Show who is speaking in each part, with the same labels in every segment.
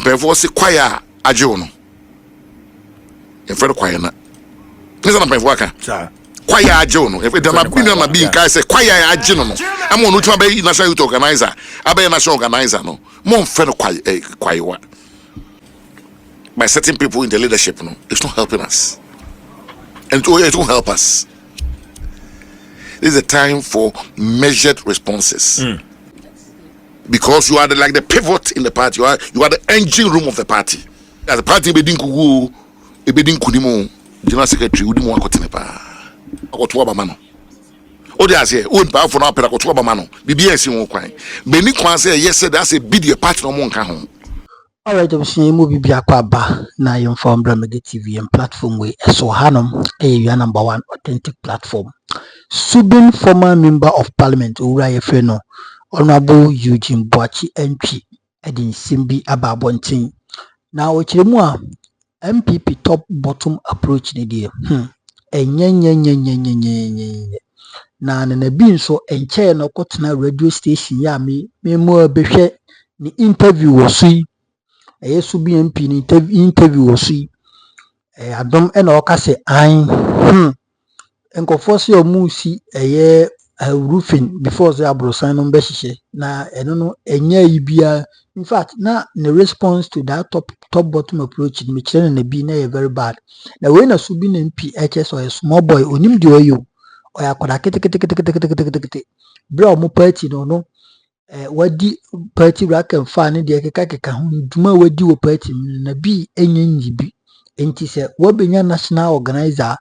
Speaker 1: mpemfo se kwaya agye wo no efere kwaya na nisa na mpemfo aka kwaya agye wo no efere na binu na bi kai se kwaya agye no no ama onu tuma be national youth organizer abe national organizer no mo mfere kwaya wa by certain people in the leadership no it's not helping us and it won't help us. This is a time for measured responses. Because you are like the pivot in the party. You are the engine room of the party. As the party bedin kugu, bedin kunimo, general secretary udi mo akotene pa. Akoto ba mano. O dey say, o npa for na pera akoto ba mano. Bibia esi won kwan. Beni kwan say yes say that's a bid your party no mo nka ho.
Speaker 2: All right, I'm seeing movie be akwa na your form Media TV and platform way. So Hanum, your number one authentic platform. Subin Former Member of Parliament, Ura Yefeno, Honorable Eugene Boakye Antwi, Edin Simbi Ababontin. Now, Chimwa NPP top bottom approach ni dear. Na na bin so enche no kotena radio station ya me mo behwe ni interview wosi. Subin MP ni interview wosi. Adom e na okase an enkofo se omusi roofing before the abrosan no behihye na eno no enya yibia. In fact na the response to that top bottom approach me kire na bi na very bad. Na we na Subin MP HS or a small boy onim de oyo oya koda kete bro mo party no wadi party rack and fan de keka ho duma wadi wo party na bi enyenyi bi enti se wobenya national organizer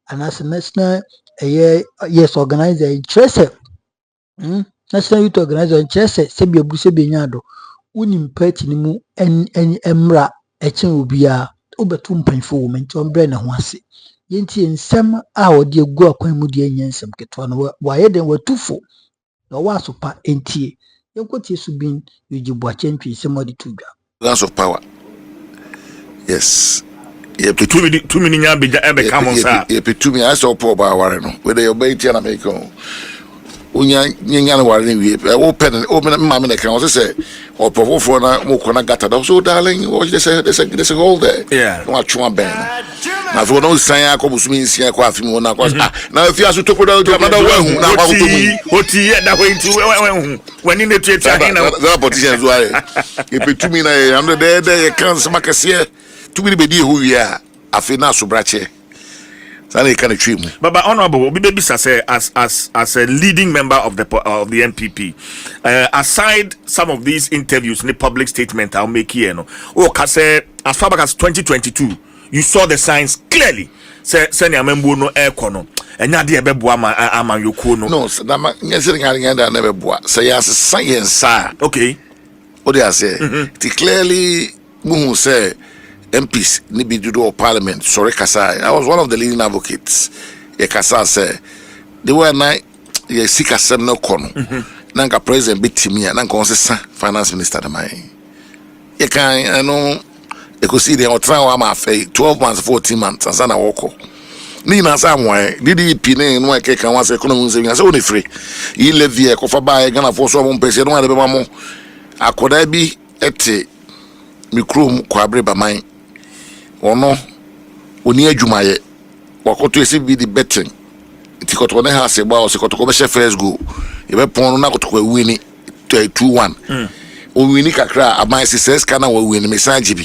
Speaker 2: and as national yes organizer interest national youth organizer interest se bi abu se benya do unim party ni mu emra echen obia obetu mpanfo wo menti ombre na ho ase yenti ensem a odi egu akwan mu de nyensem keto no wa ye den watufo na wa sopa enti yenkoti Subin Eugene Boakye Antwi semodi tudwa
Speaker 1: balance of power. Yes.
Speaker 3: Yep, two many nya be ebe come on sir.
Speaker 1: Yep, two me I saw poor ba ware no. We dey obey tia na make on. Unya nya na ware ni we open ma me na kan o say or profofo na mo kona gata. So darling, what they say there's a hole there.
Speaker 3: Yeah.
Speaker 1: No atwa ben. Na for no san akọ busumi nsia kwa afim wona kwa. Na if you aso to koda another way na kwa to mu.
Speaker 3: Oti da way nti we when in the theater na.
Speaker 1: The politicians were. Yep, two me na under there kan sama kase. To be the who we are, Afina Subrache. Sani can achieve.
Speaker 3: But honorable, baby say as a leading member of the NPP, aside some of these interviews in the public statement I'll make here, no. Oh, say as far back as 2022, you saw the signs clearly. Say Niamembo no air kono. And ya de beboa ama yoko no.
Speaker 1: No, that man nyesiri never boa. Say as science.
Speaker 3: Okay.
Speaker 1: What do I say? It clearly muhu say MPs ni bi do parliament sorry kasa I was one of the leading advocates e kasa say they were na ye sika sem no kono nanka president bitimia nanka on sesa finance minister da mai e kan no e ko see the otra wa ma fe 12 months 14 months asa na woko ni na sa mwa DDP ne no e kan wa se economy saving asa woni free e levy e ko fa ba e Ghana for so mo pese no wa de be ma mo akoda bi ete mikrom kwabre ba man ono oni adwumaye wakoto ese bi di betting tikoto ne ha se ba o se koto be first go e be pon na koto kwa wini 2-1 o wini kakra aban se ses kana wa wini message bi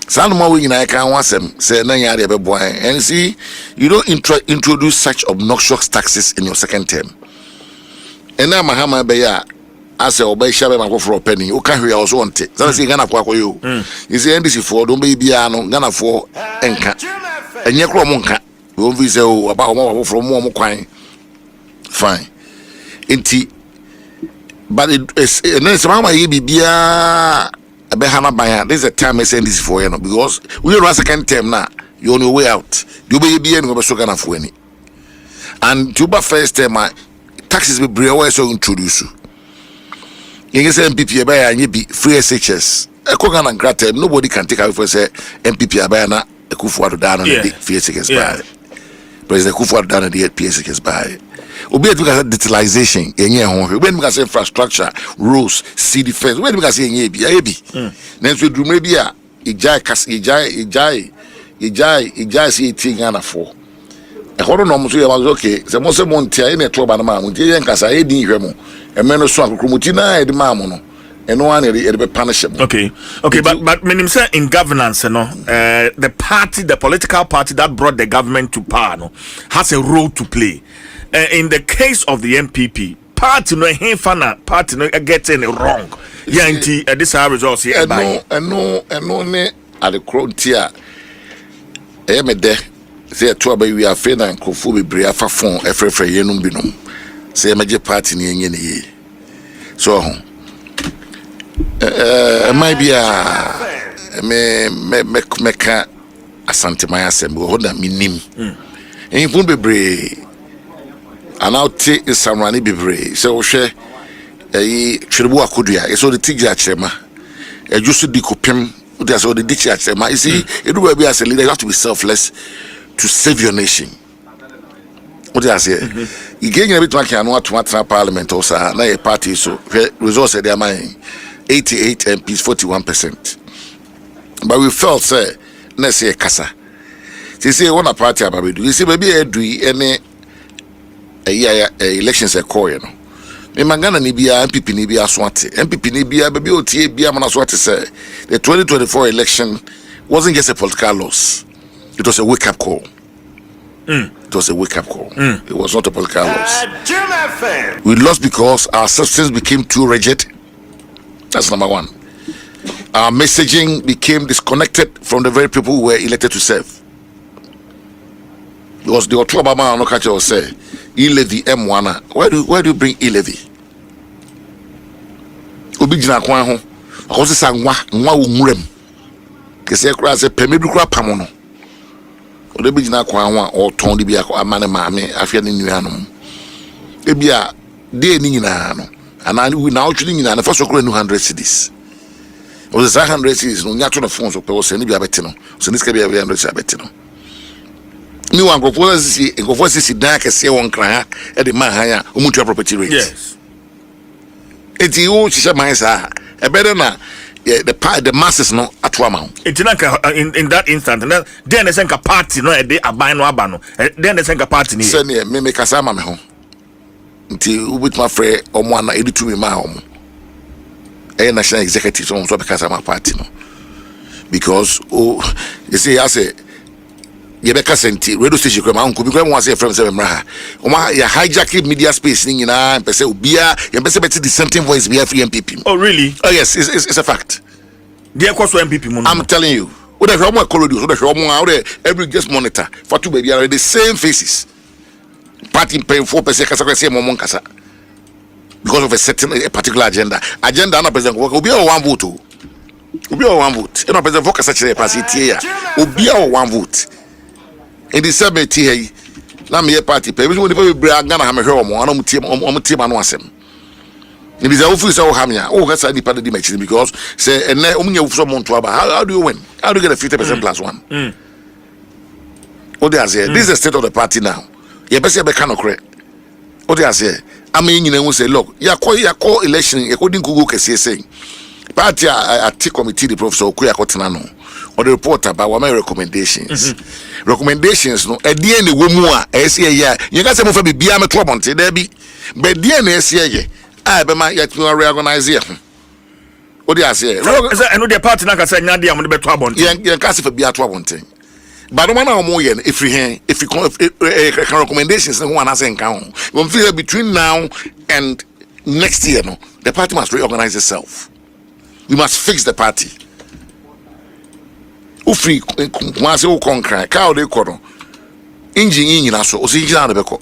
Speaker 1: sanu ma we nyina kan wasem se na nya de be boy and see you don't introduce such obnoxious taxes in your second term and na mahama be ya ase obey shabe makofro penny o ka hwe also wonte say say Ghana for akoyo you say NDC for don be bia no Ghana for enka enye kro mo nka we visa o aba o from mo kwan fine enti but it is mama ye bia abe hana ban this is a time NDC for you know because we run second term now you on your way out you be bia no be so Ghana for any and to ba first term taxes be brewe so introduce you say NPP abaya nye bi free SHS. Eko Ghana grant nobody can take away for say NPP abaya na ekufu ado da no free SHS. President Kufuor done the PS gets by. Obi because digitalization, yenye ho. Obi because infrastructure, rules, city defense. Obi because yenye bi, ayebi. Nenso drume bi a ijai si tingana for. E hodo no mo so ye was okay. Se mo se mo ntia e na to ba na ma mo ntia ye nkasa e din hwe mo. E me no so akokromuti na e de ma mo no. And one be punishable.
Speaker 3: Okay, but meaning say in governance, the party, the political party that brought the government to power, has a role to play. In the case of the NPP, party party getting it wrong. Yeah, this are results here.
Speaker 1: And no, ne at the frontier. Me there. Say to about we are fair and kofu be bria fa fon efre yenum binum. Say me party ni yenye. So might be me ka asante my assembly hold that minim and you be brave and I'll take the samrani be brave so share a tribu akudua so the tigja chema a just di kopem there's all the ditch chema you see it will be as a leader you have to be selfless to save your nation. What do I say? You get a bit like to parliament also na a party so results they are mine 88 MPs, 41%. But we felt, say, let's say, Kasa. They say, one party about we do. You see, maybe I do any elections a call, you know. Me mangana nibia NPP nibia swati. NPP nibia baby OTA bia mana swati say the 2024 election wasn't just a political loss. It was a wake-up call. It was a wake-up call. It was not a political loss. We lost because our substance became too rigid. That's number one. Our messaging became disconnected from the very people who were elected to serve. Because the Obama no catch will say, E-levy M1. Why do you bring E-levy? Obijina kwa ho. Akosi sa nwa umurem. Kese kura se pemedu kura pamono. Obijina kwa ho o ton di bia ko amane maame afia ne nuanom. Ebia de ni nyina no. And we now treating in the first 100 cities. Was 100 cities no nyato na phone so pe wo send bi abetino. So this can be 100 abetino. Ni wan go si dan kese won kran e de man han ya omutua property rate.
Speaker 3: Yes.
Speaker 1: Eti wo shisha man sa e better na the masses no atwa
Speaker 3: in that instant then the senka party no e de aban no aba no then the senka party ni.
Speaker 1: Say me make asama me ho. Until with my friend or one 82 me ma home a national executive so because I'm a party no because you see I say you be senti radio station come uncle because one say from seven mra ya hijacking media space ni na pese obia you pese better dissenting voice be free MPP.
Speaker 3: Oh really?
Speaker 1: Oh yes, it's a fact.
Speaker 3: There course MPP mo.
Speaker 1: I'm telling you. What the hell colonies, what the hell every just monitor for two baby are the same faces. Party paying 4% kasa momon kasa because of a certain particular agenda na president work obi o one vote e no president focus kasa party here obi o one vote in the same here na me party pay we dey bring Ghana ha me hwe omo ana mutie anu asem ni biza ofu so hamia o kasa ni party di match because say ene omunya ofu so monto aba how do you win how do you get a 50% plus one what they say this is the state of the party now. You better be kind of correct. What I say, I mean, you know, say, look, you call election according to Google, saying, party a committee, the professor Okuya Kotinano, or the report about my recommendations. Recommendations, no, at the end, the woman, I say, yeah, you got some for me, be a trouble, say, there be, but the end, I say, I be my yet to reorganize. What I say,
Speaker 3: I know the party, like I said, Nadia, I'm going to be trouble.
Speaker 1: Yeah, can't for be a trouble. But no matter more if you recommendations and one has encounter when feel between now and next year no the party must reorganize itself. We must fix the party. Ufri once you conquer cow de kono engine in so o si gina de beko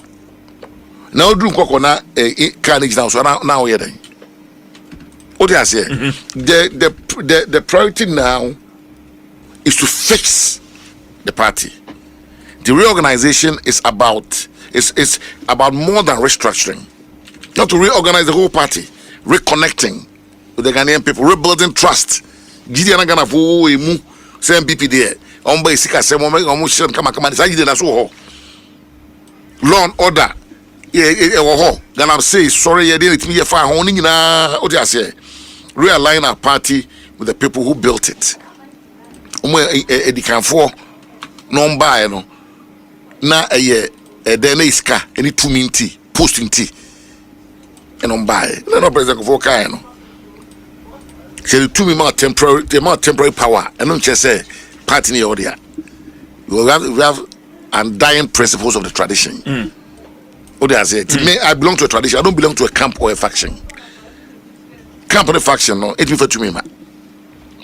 Speaker 1: now do kokko na carnage now so now here then what I say the priority now is to fix the party. The reorganization is about more than restructuring. Not to reorganize the whole party, reconnecting with the Ghanaian people, rebuilding trust. Gideon Ghana for MPP there. Omba isika se mo come come say na so ho. law and order. Then I'm saying sorry, you didn't me far honing na what I say. Realign our party with the people who built it. Edikan for no buy no na then iska any 2 minutes posting tea and on buy no president for kind no. Say the 2 minutes temporary power and don't just say party in order. We have undying principles of the tradition. What I say, me, I belong to a tradition. I don't belong to a camp or a faction. Camp or a faction, no. It me for 2 minutes.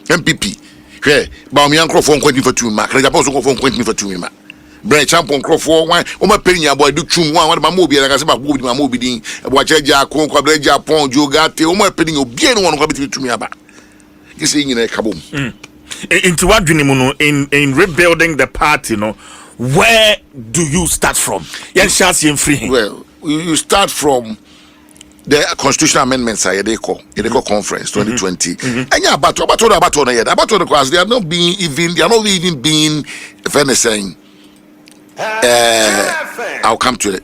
Speaker 1: NPP. Hey, but me uncle for 20 for 2 minutes. Can I also go for 20 for 2 minutes? Branch champion crop for one. Oh my penny, boy, do chum one. My movie, like I said, my movie ding. Watch a jack, Conquer Japan, Jogate. Oh my penny, you be one come to me about. You see in a kaboom.
Speaker 3: Into what in rebuilding the party, no. Where do you start from?
Speaker 1: Well, you start from the constitutional amendments. They call conference 2020. And yeah, about the class, they are not being if anything. I'll come to it.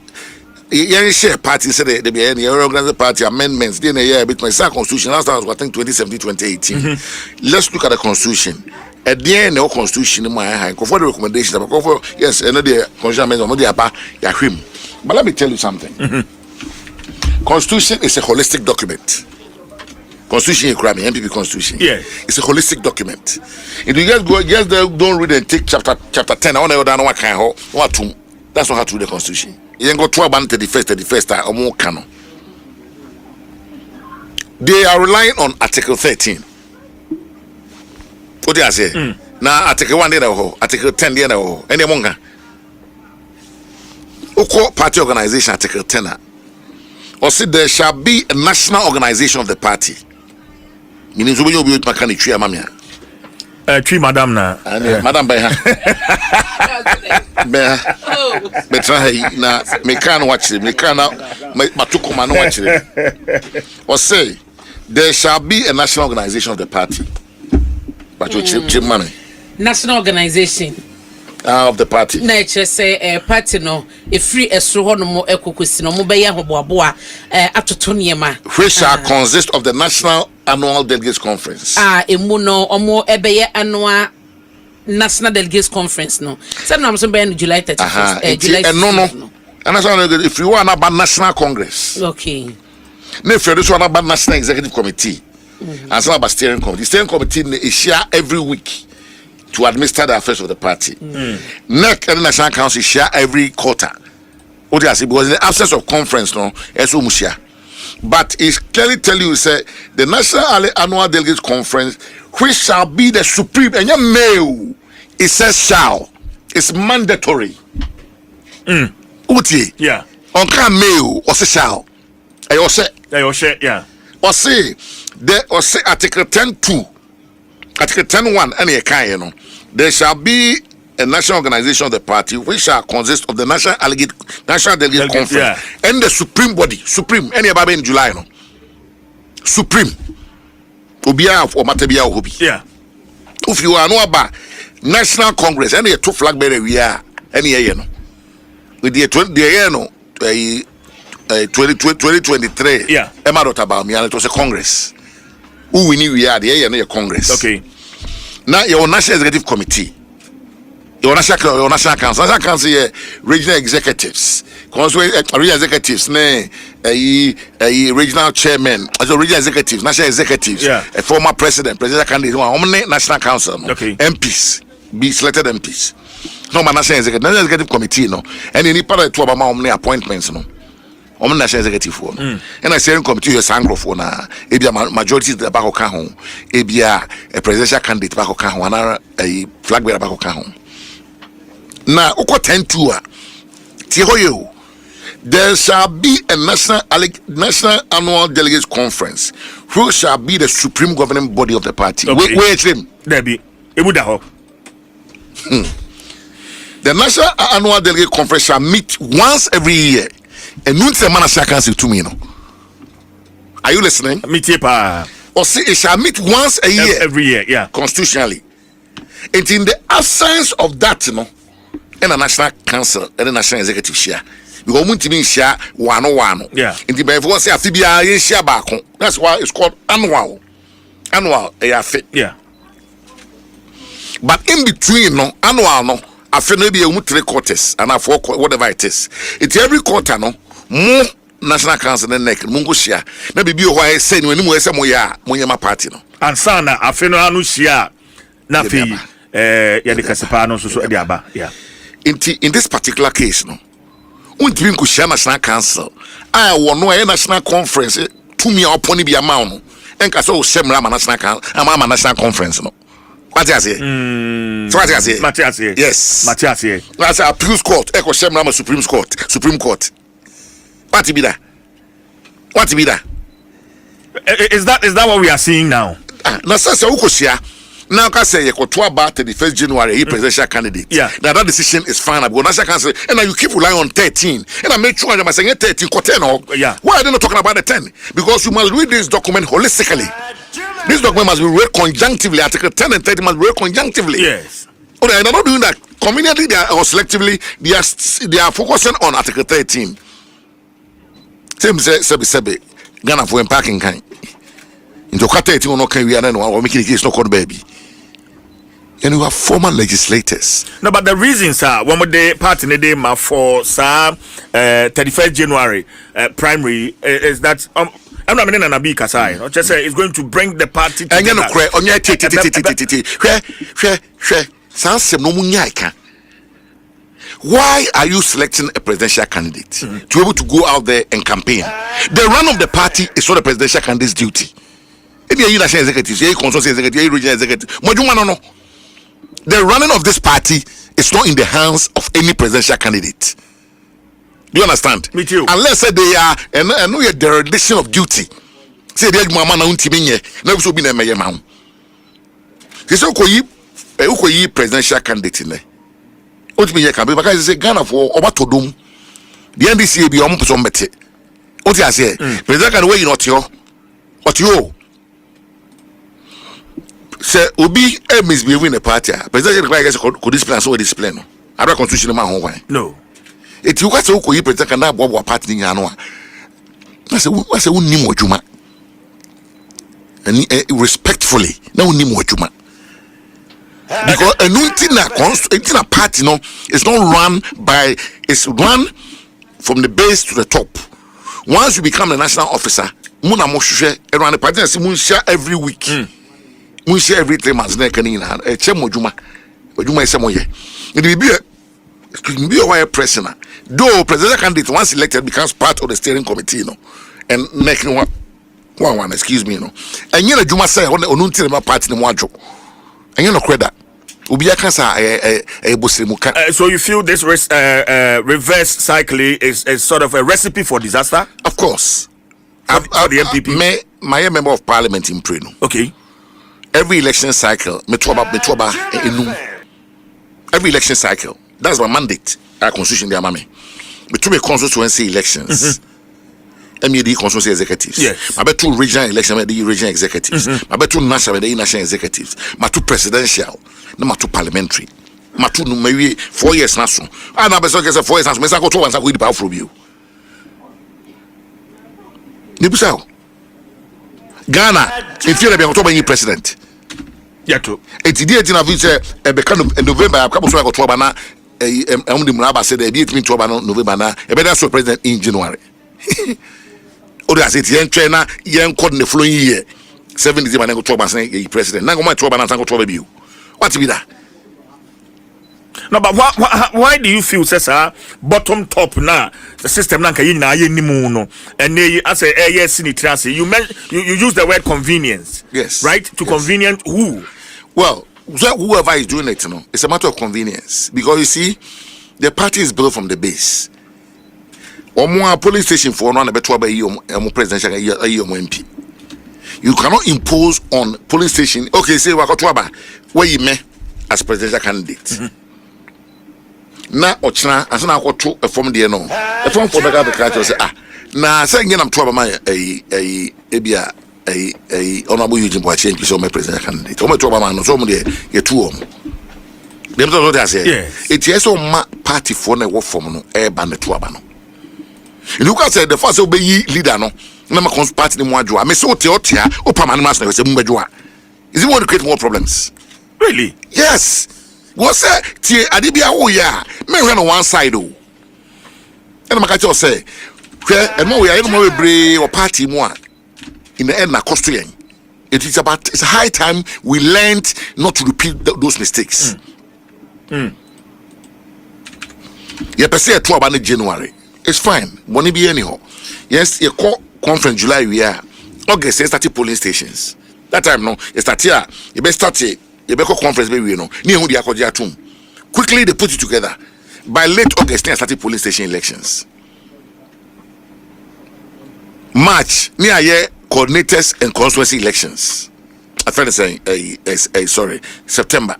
Speaker 1: Yeah, share party said they be any organizer party amendments. Then a year bit my constitution. Last time was I think 2017, 2018. Let's look at the constitution. At the end of the constitution, in my hand, for the recommendations, yes, another constitution amendment, but let me tell you something. Constitution is a holistic document. Constitution is NPP constitution.
Speaker 3: Yeah,
Speaker 1: it's a holistic document. If you guys don't read and take chapter 10, I want to know what kind of what to. That's not how to read the constitution. You can go 12 and 31st or more canon. They are relying on Article 13. What do I say? Now Article 1 there, Article 10 there, any monga. Oko party organization Article 10. Or say there shall be a national organization of the party. Meaning so you be makani tree mamia.
Speaker 3: Tree madam na.
Speaker 1: Madam by her. Betra na me can watch it. Me can matuko man watch it. Or say there shall be a national organization of the party. But you chip money.
Speaker 4: National organization
Speaker 1: of the party.
Speaker 4: Na say party no e free esro ho no mo ekokosi no mo be ya hoboaboa atoto niema.
Speaker 1: Which shall consist of the National Annual Delegates Conference.
Speaker 4: Emu no omo ebeye annual National Delegates Conference no. Say na so be July 31st. July.
Speaker 1: No. And that's if you want about National Congress.
Speaker 4: Okay.
Speaker 1: No, if you want about National Executive Committee. And some about steering committee. The steering committee is share every week to administer the affairs of the party. NEC and the National Council share every quarter. What I say, because in the absence of conference, no, so mushia. But it clearly tell you, say the National Annual Delegates Conference, which shall be the supreme, and your mail, it says shall. It's mandatory. Uti.
Speaker 3: Yeah.
Speaker 1: On can mail or say shall. I say.
Speaker 3: Yeah.
Speaker 1: Or say Article 10(2), Article 10(1), any kind, you know, there shall be a national organization of the party which shall consist of the National Delegate Conference and the supreme body, any about in July, no, supreme. Obia or Matabia Hobi.
Speaker 3: Yeah.
Speaker 1: If you are no about National Congress, any 2 flag bearer we are any year, no, with the 2023.
Speaker 3: Yeah.
Speaker 1: Emma wrote about me, and it was a Congress. Who we knew we are the year Congress.
Speaker 3: Okay.
Speaker 1: Now your National Executive Committee, your National Council, National Council, regional executives, regional executives, regional chairman, also regional executives, national executives, a former presidential candidate, National Council,
Speaker 3: okay.
Speaker 1: MPs, be selected MPs. No, my National Executive Committee, no, and any part of 2 about appointments, no. National Executive for and I say committee is anglo for na ebia majority the back ka ho ebia a presidential candidate back ka ho na a flag bearer back ka ho na oko 10(2) ti hoyo there shall be a national annual delegates conference who shall be the supreme governing body of the party.
Speaker 3: Okay.
Speaker 1: Wait him
Speaker 3: there be ebuda ho.
Speaker 1: The national annual delegate conference shall meet once every year. And nun se National Council to me, no. Are you listening?
Speaker 3: Meet pa.
Speaker 1: Or say it shall meet once a year.
Speaker 3: Every year, yeah.
Speaker 1: Constitutionally. And in the absence of that, you know, and a National Council and a National Executive share, because muntimi share one.
Speaker 3: Yeah.
Speaker 1: In the before say afibia ye share back. That's why it's called annual. Annual afi.
Speaker 3: Yeah.
Speaker 1: But in between no annual no afi no be 3 quarters and 4 whatever it is. It's every quarter no more National Council and neck mungo share. Na bibi o why say when mu ese moya ma party no.
Speaker 3: Ansa na afi no anu share na fi ya de kasepa no so de aba. Yeah.
Speaker 1: In this particular case no untimi nko share National Council I wono a national conference to me upon bi ama no enka so shemra ma national council ama national conference no what you say so what you say
Speaker 3: Matthias here.
Speaker 1: yes
Speaker 3: Matthias here.
Speaker 1: that's a appeals court eko shemra ma supreme court what be that
Speaker 3: Is that what we are seeing now?
Speaker 1: na sasa ukosia now can say you got to about the 1st January he presidential candidate.
Speaker 3: Yeah.
Speaker 1: That decision is final because National Council and now you keep relying on 13. And I make sure I'm saying 13 got 10 or
Speaker 3: yeah.
Speaker 1: Why are they not talking about the 10? Because you must read this document holistically. This document must be read conjunctively. Article 10 and 30 must be read conjunctively.
Speaker 3: Yes.
Speaker 1: Okay, and they're not doing that. Conveniently or selectively, they are focusing on Article 13. Same say Ghana for parking kind. Into 13 no can we are no making the case no called baby. And you have former legislators.
Speaker 3: No, but the reasons are one of the party in the day for 31st January primary is that I'm not meaning an abi kasai. Just say it's going to bring the party together.
Speaker 1: And you know, on your why are you selecting a presidential candidate to be able to go out there and campaign? The run of the party is not the presidential candidate's duty. If you're national executive, you're consultant executive, you're regional executive. The running of this party is not in the hands of any presidential candidate. Do you understand?
Speaker 3: Me too.
Speaker 1: Unless they are and no dereliction of duty. Say they mama na untiminye, na so bi na meye ma. Say ukoyi presidential candidate ne. Otiminye campaign because say Ghana for obatodom. The NDC bi omo person bete. Oti ase, president can wey not yo. Otio. Say obi misbehave in the party. President could discipline so discipline. I don't constitution man ho wan.
Speaker 3: No.
Speaker 1: It you got to go president na bobo party ni anu a. I say unnim odwuma. And respectfully, na unnim odwuma. Because a party no is not run by, it's run from the base to the top. Once you become a national officer, muna mo hwehwe around the party say mun share every week. Mun share every 3 months na kanina. E chem odwuma. Odwuma ise moye. It will be a wire president. Though presidential candidate once elected becomes part of the steering committee, and next one, excuse me, and you know, Juma say on until my party in one job, and you know, credit.
Speaker 3: So you feel this reverse cycling is sort of a recipe for disaster?
Speaker 1: Of course.
Speaker 3: For the NPP.
Speaker 1: My member of parliament in Preno.
Speaker 3: Okay.
Speaker 1: Every election cycle, every election cycle. That's my mandate. Our constitution, dear mammy. Between constituency elections, MED constituency executives.
Speaker 3: Yes.
Speaker 1: My two regional election, the regional executives. My two national, the national executives. My two presidential, my two parliamentary. My two maybe 4 years now. I know better say 4 years now. I go to once I go the power from you. Nibusao. Ghana, if you're a president.
Speaker 3: Yeah, too.
Speaker 1: It's the 18th of November. I come to go to Mraba said they beat me to November now. A better so president in January. Or as it young trainer, young caught in the following year. 7 days when I go to a president. Now my trouble and go to you. What's be that?
Speaker 3: No, but why do you feel sir bottom top now the system now can no and as a yes in you use the word convenience.
Speaker 1: Yes.
Speaker 3: Right? To
Speaker 1: yes.
Speaker 3: Convenient who?
Speaker 1: Well, whoever is doing it, it's a matter of convenience. Because you see, the party is built from the base. Or more polling station for one better by presidential MP. You cannot impose on polling station, okay, say where you may as presidential candidate. Na ochna asana akwoto efom de no efom for bega be kra say na say ngena mto ba ma ebia honorable Eugene Boakye Antwi so my president candidate o meto ba ma no so mo de ye tu om dem so dey say it yes o ma party for na wo form no e ba ne to aba no And you can say the first obey leader no. Na ma party ni mo adwoa. Me say o te o pa man mas na say mo badwoa. Is it want to create more problems?
Speaker 3: Really?
Speaker 1: Yes. What say tie ade bia wo ya. Me hwe no one side o. And maka cho say hwe and mo we are no mo bebre o party mu a in the end na cost to yen. It's high time we learned not to repeat those mistakes. Yeah, per se to about January. It's fine. Money be anyhow. Yes, you call conference July we are. August they started polling stations. That time no, you start here. You best start here. You better conference baby no. Ni hu dia koja tum. Quickly they put it together. By late August they started polling station elections. March ni aye coordinators and constituency elections. I find saying sorry, September.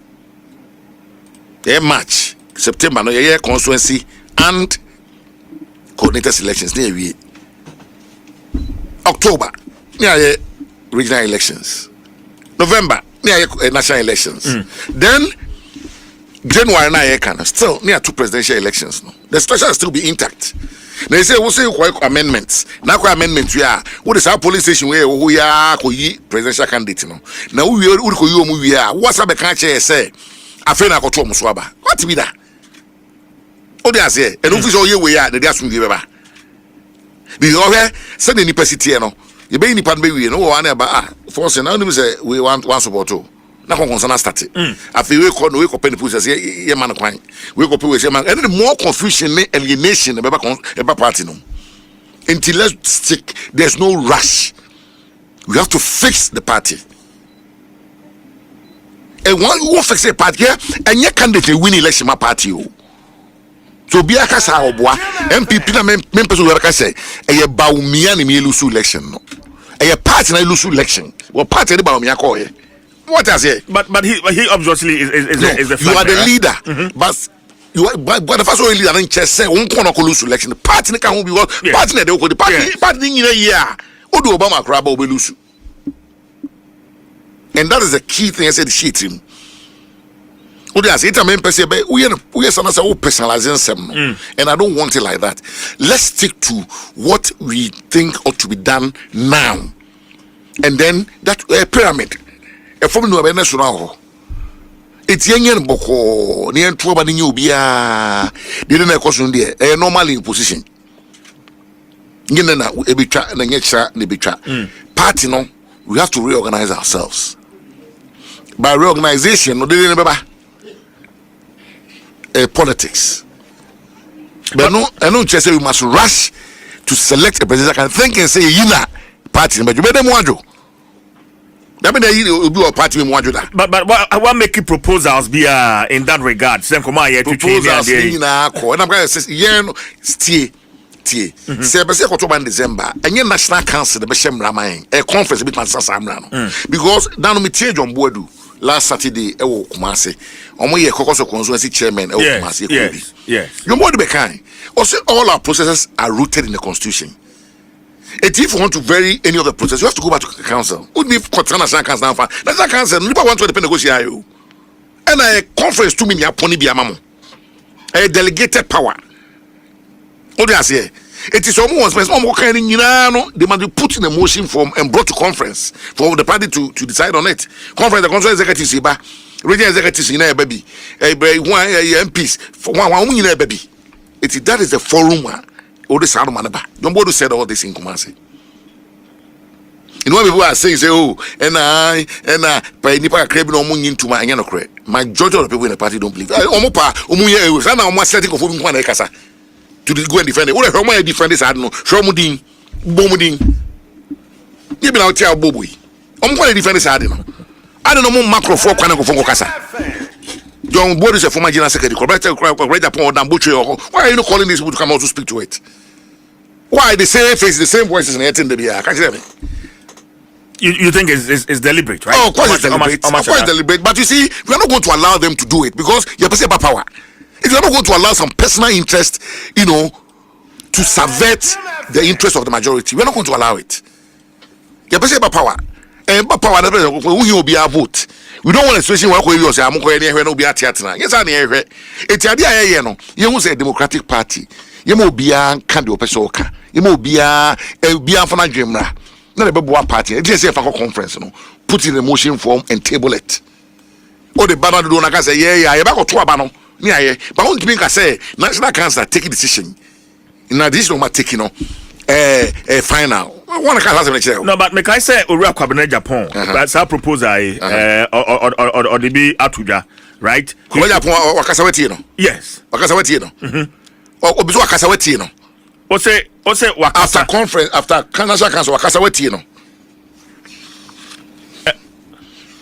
Speaker 1: March, September no yeah constituency and coordinators elections near we. October near regional elections. November near national elections. Then January na can still near 2 presidential elections. No, the structure will still be intact. They say we say amendments. Now amendments we are. What is our police station where we are presidential candidate no. Now we are. What's up? Can't say. I feel like I muswaba. What be that? Oh, they say. And official here we are. The just we give because send any person no. You be any pan baby no one about force now. Say we want one support too. Na concern start afi we ko pen push say ye man kwan we ko we say man and the more confusion and alienation e ba party no until let's stick. There's no rush. We have to fix the party, and one who fix a party and your candidate win election my party so be akasa oboa NPP na person we ka say e ba umia na me lose election no e party na lose election what party dey ba umia call here. What I say? But
Speaker 3: he obviously is the
Speaker 1: you are the leader, but you are but the first leader in chess say one corner lose election. The party can be what party na dey go the party in a year. Odo Obama craba will lose. And that is the key thing I said shit him. Odo as it main person be we are some say personalizing some and I don't want it like that. Let's stick to what we think ought to be done now. And then that pyramid e form no be national it's yenyen boko ni entu oba ni obia de na ekoso de e normal in position ngene na e betwa na nyecha na betwa party no we have to reorganize ourselves by reorganization no de ne beba politics but no I don't just say we must rush to select a president and think and say yina party but you be dem wajo. But
Speaker 3: what make you proposals be in that regard? Same come here to
Speaker 1: proposals and I'm going to say stay. Say October and December and your national council the Beshem Ramain a conference between Sassamran because down me change on board last Saturday Kumasi on my Kokoso constituency chairman Kumasi.
Speaker 3: Yes.
Speaker 1: Your more be kind. Also all our processes are rooted in the constitution. If you want to vary any of the process, you have to go back to the council. Would be national council now? National council, people want to negotiate you. And a conference to me, a delegated power. What do I say? It is almost more kind of they must be put in a motion form and brought to conference for the party to decide on it. Conference, the conference executive, regional executives in a baby, a MPs for one baby. That is the forum. All this sound manaba. Don't bother said all this in Kumasi. You know people are saying say and by nipa crab no money into my anyano cre. Majority of the people in the party don't believe. Omopa omuye e sana omo setting of obi kwa na kasa. To go and defend it. What the hell defend this I don't know. Show mudin bomudin. You be now tell boboy. Omo kwa defend this I don't know. I don't know more macro for kwa na go kasa. John Board is a former general secretary. Why are you not calling these people to come out to speak to it? Why the same face, the same voices in the beer? Can't you hear me?
Speaker 3: You think it's deliberate, right?
Speaker 1: Oh, of course it's deliberate. Of course it's deliberate. But you see, we are not going to allow them to do it because you're passing about power. If you're not going to allow some personal interest, to subvert the interest of the majority, we're not going to allow it. You're passing about power. And power, who will be our vote. We don't want a situation where you say, I'm going to be a theatre. Yes, I know. It's the idea, you say, Democratic Party. You will be a candidate. imo bia for na dwemra na the bebo party e say fa conference no put in the motion form and table it o the banner do na ka say yeah ba ko to aba no me aye but won't mean ka say national council take decision in addition to taking no final one can say
Speaker 3: no but me can say ori akwabena Japan that's our proposal or the be atuja right
Speaker 1: ko Japan wakasa wetie no
Speaker 3: yes
Speaker 1: wakasa wetie no o biso wakasa wetie no
Speaker 3: o say wakasa
Speaker 1: after conference after national council wakasa wetie no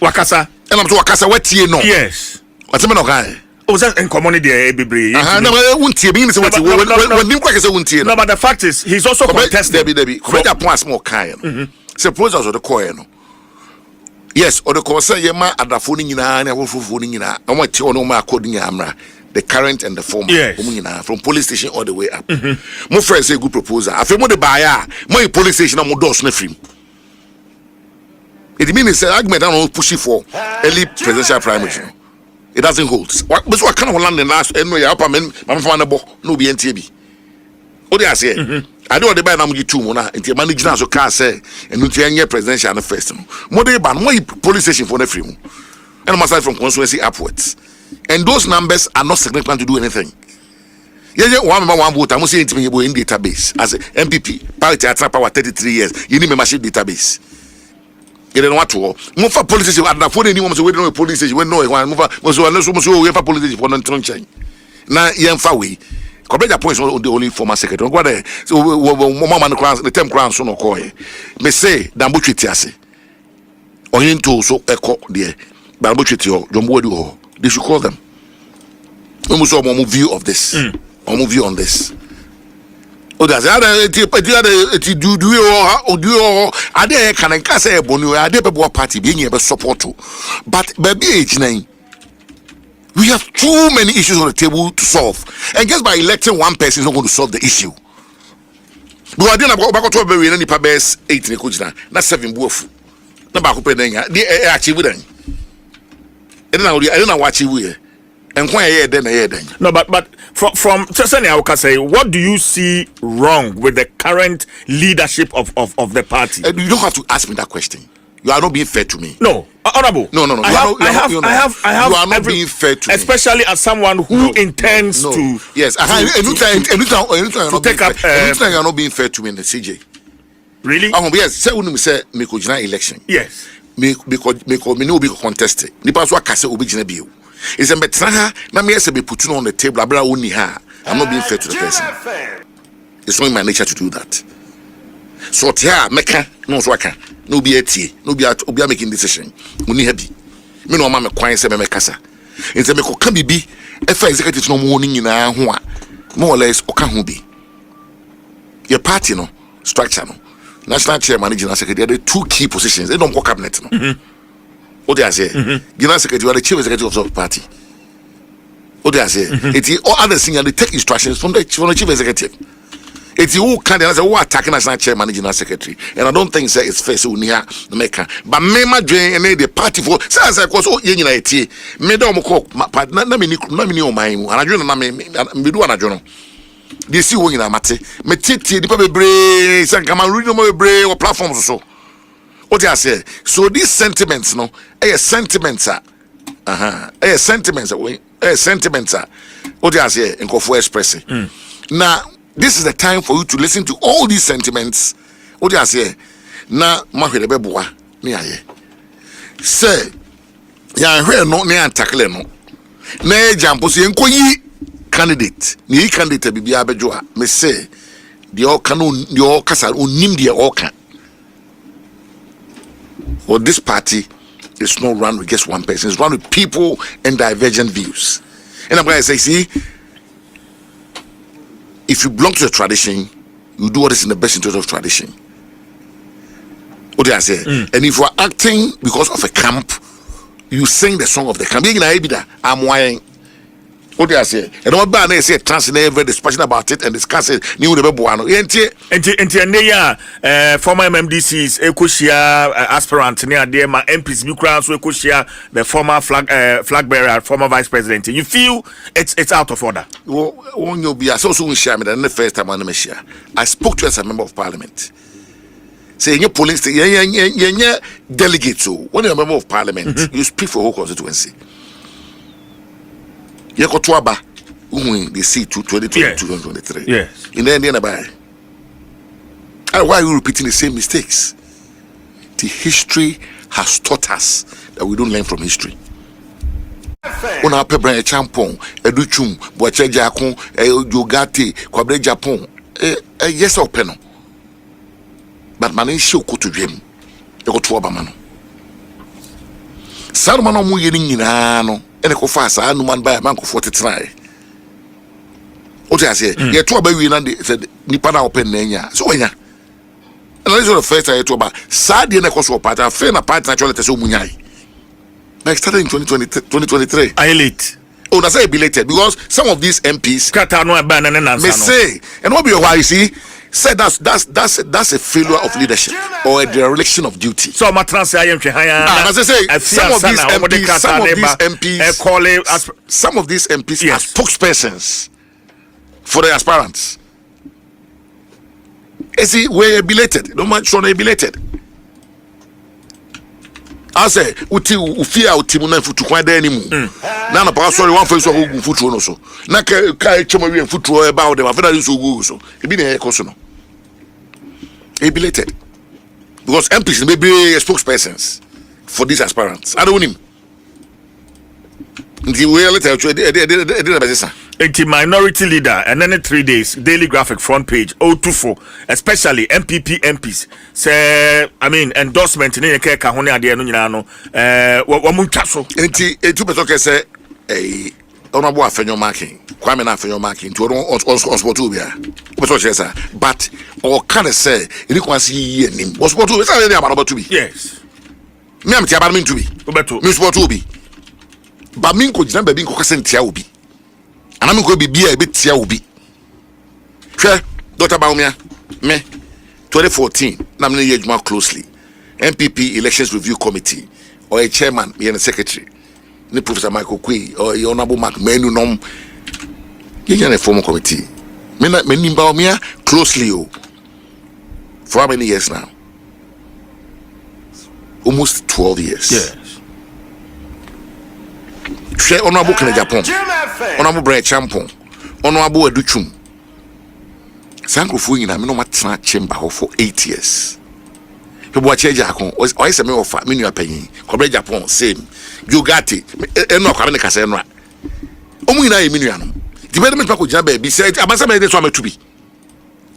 Speaker 3: wakasa
Speaker 1: and I'm to wakasa wetie no
Speaker 3: yes
Speaker 1: what's me no kan
Speaker 3: o say in community bebre
Speaker 1: no wuntie be say wetie when nim kwa say wuntie
Speaker 3: no but the fact is he's also contested
Speaker 1: Debbie ko Japan small kan say proposals of the coin no yes or the concern yema adafo ni nyina na awofofo ni nyina omo tie ono ma according amra the current and the former
Speaker 3: yes.
Speaker 1: From police station all the way up mo friend say good proposal after mo the buyer mo police station mo doors na free it means say argument don't push it for early presidential primary it doesn't hold but what kind of land in last no ya upper men mama na bo no be NTB o dey say I don't buy na mo gitu mo na nti manage na so car say enu nti enye presidential na first no mo dey ban mo police station for na free mo and mo aside from constituency upwards and those numbers are not significant to do anything. Yeah, one vote. I'm saying in database as a NPP party attract power 33 years. You need membership database. You don't want to move for police station. At the phone, anyone say we don't know police station. We know one move for so we for police station for non change. Now, young far way. Correct point is the only former secretary. Go there. So, mama the term crown so no call. Me say dambu chitiase. Oyin to so echo there. Dambu chitio jombo do. They should call them. We must have a view of this. A view on this. Oh, that's do you are there? Can I say Bonu? Are there people party being able to support you? But baby H9, we have too many issues on the table to solve, and just by electing one person is not going to solve the issue. But I didn't about to be any pabes 8 in the not 7 boof. No back open they achieve them. I don't know what you will. And why then?
Speaker 3: No, but from Chesani, I can say, what do you see wrong with the current leadership of the party?
Speaker 1: You don't have to ask me that question. You are not being fair to me.
Speaker 3: No, honorable.
Speaker 1: No.
Speaker 3: I have. You
Speaker 1: are not being fair to me.
Speaker 3: Especially as someone who intends to.
Speaker 1: Yes,
Speaker 3: to take up.
Speaker 1: You are not being fair to me in the CJ.
Speaker 3: Really?
Speaker 1: Yes. Say when we say make election.
Speaker 3: Yes.
Speaker 1: Because me no be contested. Nipa so akase obi gina bio. Is a betra na me say be put on the table abra oni ha. I'm not being fair to the person. It's not in my nature to do that. So tia meka no so aka. No be etie. No be obi making decision. Oni ha bi. Me no ma me kwan say me kasa. Nse me ko ka bibi e fa executive no mo ni nyina ho a more or less o ka ho bi. Your party no structure no national chairman and general secretary are the two key positions. They don't go cabinet. No. What they say? General secretary are the chief executive of the party. What they say? It's all other senior they take instructions from the chief executive. It's who can they say who attacking national chairman and general secretary. And I don't think say it's fair so near the maker. But me ma join and the party for say as I cause oh you know it. Me don't call na me o mai mu. And I join na me do na join. They see when you mate me tete di pa bebre san kama read no bebre or platforms so what I say so these sentiments no sentiments sentiments what I say nkofo express now this is the time for you to listen to all these sentiments what I say na mahwe de beboa me aye say ya hwe no ne antakle no na jampo so enkoyi candidate ni candidate bibia bejo a me say the all canon the all kasa onim the all can well this party is not run with just one person, it's run with people and divergent views. And I'm going to say, see, if you belong to the tradition, you do what is in the best interest of tradition. What do I say? And if you are acting because of a camp, you sing the song of the camp. I'm whining. What do I say? And what bad they say trans never discussion about it and discuss it. New the Buano.
Speaker 3: Former MMDCs, Ekushia aspirant near there, my MPs, new crowns, Ekushia, the former flag bearer, former vice president. You feel it's out of order.
Speaker 1: When you'll be so soon, share me than the first time on the share. I spoke to as a member of parliament. Saying your police, delegate to when you're a member of parliament, you speak for whole constituency. Yekotuaba, they see to 2022-2023.
Speaker 3: Yes.
Speaker 1: In the end, why are you repeating the same mistakes? The history has taught us that we don't learn from history. On a pebble champon, a duchum, boache jacon, a yogati, quabre japon, a yes or penal. But man is show to dream. Yekotuaba mano. Salmano mu yening in ano. And a fast, no man by a man for 43. What I say, you're two about you and said Nipana open Nenya. So, yeah. And this was the first I told about Sadi and a cost part, a fair part naturally to Munyai. I started in 2023.
Speaker 3: I late.
Speaker 1: Oh, that's belated because some of these MPs
Speaker 3: may
Speaker 1: say, and what be why you see. Said that's a failure of leadership or a dereliction of duty.
Speaker 3: So my transfer as
Speaker 1: I say some of these MPs are spokespersons for the aspirants. Is he we're belated? No man should be belated. I say ufia utimuna futu kwa deni mu. Na na pa sorry one face so go futu no so. Na ka chemo wi futu about them after so go so. E bi na e koso no. E belated. Because MPs may be spokespersons for these aspirants. I don't know him. The way later
Speaker 3: a minority leader and then 3 days daily graphic front page 024 especially MPP MPs say I mean endorsement in the cake kahone ade no nyina no wo muntwa so
Speaker 1: enti etu beto ke say honorable afenyo marking kwame na afenyo marking to sport ubia beto che say but or can say iri kwasi yi anim sport ubia say dey about to be
Speaker 3: yes
Speaker 1: me am ti about me to be
Speaker 3: beto
Speaker 1: me sport ubia ba min ko jina ba bin ko kasentia obi anam ko bibia e betia obi hwe Dr. Baumia me 2014 na me yejuma closely NPP elections review committee or a chairman and a secretary ni Professor Michael Kwe or honorable Mark Menu nom ye a formal committee me nim Baumia closely for how many years now? Almost 12 years.
Speaker 3: Yes.
Speaker 1: Honorable Kene Japan, Honorable Bre Champon, Honorable Educhum. Sanko Fu in a minimum chamber for 8 years. The boy Chejacon was always a me of minimum paying. Cobre Japan, same. You got it. And no Cabinet Casenra. Omina Emiliano. The development Paco Jambe said, Abasa made this one to be.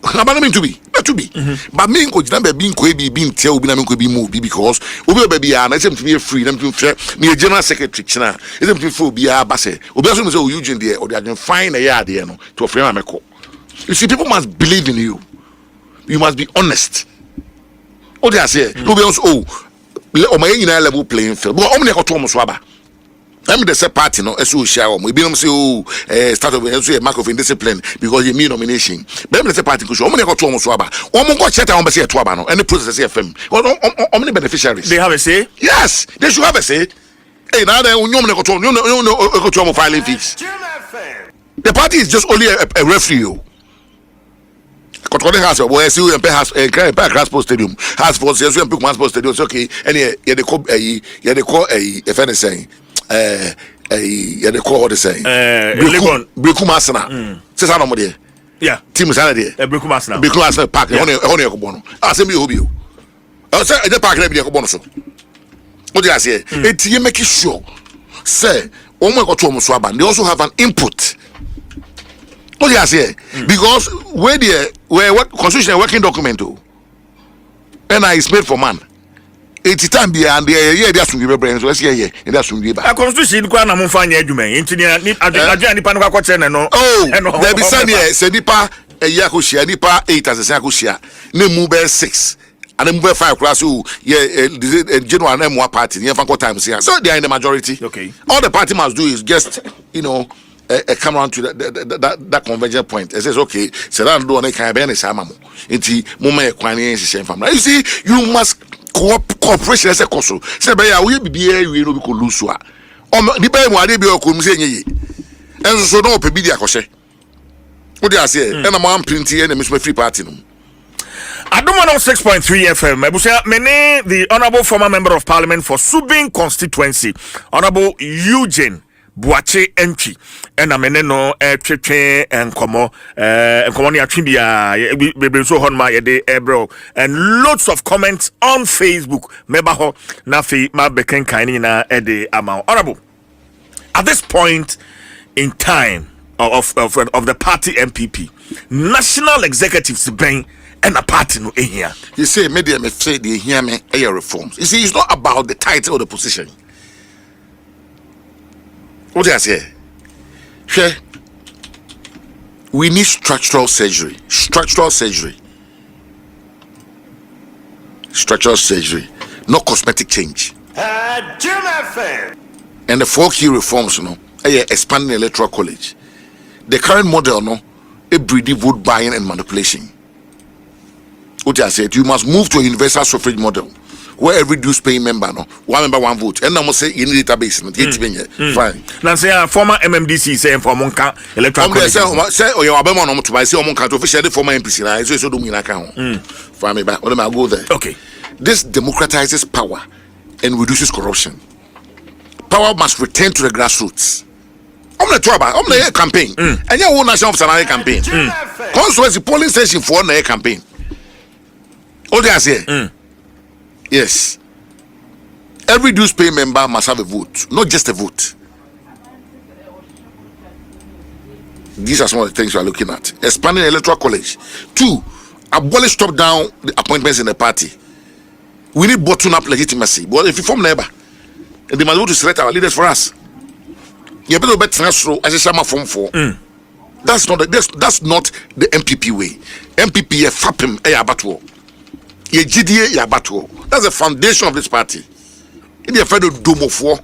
Speaker 1: Abandon to be, not to be. But me could never be being tell me could be moved because we baby and I seem to be a freedom to me a general secretary. Isn't to be a basse. Obeson so Eugene there or they are find a yard to a frame. You see, people must believe in you. You must be honest. What they say, who be also my level playing field. But only got Thomas Waba. I'm the same party, no, as you share. We be start of a mark of indiscipline because you mean nomination. But I'm the party because only got Thomas Waba. One more chat on Bessie Twabano and the process FM. Well, how many beneficiaries?
Speaker 3: They have a say?
Speaker 1: Yes, they should have a say. Hey, now they no filing fees. The party is just only a referee. Controlling has a where you has a grass post stadium has for sales and pick one sports stadium. Okay, and they call a if anything. They call the same. Brekumasana. Says I know there.
Speaker 3: Yeah.
Speaker 1: Team is there.
Speaker 3: Brekumasana.
Speaker 1: Brekumasana park. Only a bono. I say me who you. I say the park let me a bonus. What do I say? It's you make it sure. Say, oh my God, Swaba. They also have an input. What do I say? Because where what constitution working document and is made for man. It's time be and yeah that's some brains so yeah and that's some be
Speaker 3: a constitution kwa na mfanya adwuma engineer ni adwa nipa no kwa che no
Speaker 1: there be send here say nipa ya ko share nipa 8 as say ko share na mu be 6 and mu be 5 class so yeah general na party yeah for time say so they are in the majority.
Speaker 3: Okay,
Speaker 1: all the party must do is just come around to that convergent point. It says, okay, so that do on can be any samamo. Inti moment kwani same family. You see, you must cooperation as a coso. Say by we be we no be ko lose wa. The bay mo ade be o ko mse nye. And so no pe bi dia kose. What do you say? And I'm on printing and Miss Free Party.
Speaker 3: Adumono 6.3 FM. Ebusia mene the Honorable Former Member of Parliament for Subin constituency, Honorable Eugene Boakye Antwi. And amene no twetwe enkomo ni atwibia be so hon ma yede ebro and lots of comments on Facebook. Meba ho na fe ma beken kan na ede ama. Honorable, at this point in time of the party NPP, national executives been and a party no here.
Speaker 1: You say media may say they hear me air reforms. You see, it's not about the title or the position. What do I say? Sure. We need structural surgery. Structural surgery. Structural surgery. No cosmetic change. And the 4 key reforms, expanding the electoral college. The current model, a breedy vote buying and manipulation. What I said, you must move to a universal suffrage model where every dues paying member, one member, one vote. And I must say, you need database. Fine.
Speaker 3: Now, say, former MMDC saying for Monka electoral college.
Speaker 1: Say, or your Abemon to buy, say, Monka to officially former MPC. So, do me an account. Fine, me back. What am I go there?
Speaker 3: Okay.
Speaker 1: This democratizes power and reduces corruption. Power must return to the grassroots. I'm the trouble. I'm the campaign. And your own national campaign. Constituency polling station for the campaign. All they say, yes. Every dues paying member must have a vote, not just a vote. These are some of the things we are looking at. Expanding the electoral college. 2, abolish top-down appointments in the party. We need bottom-up legitimacy. But if you form neighbor, and they must go to select our leaders for us. You better bet transfer as a summer form for. That's not the MPP way. MPP a fapim a abatuo. Ye GDA ya abatuo. That's the foundation of this party. In the federal domo for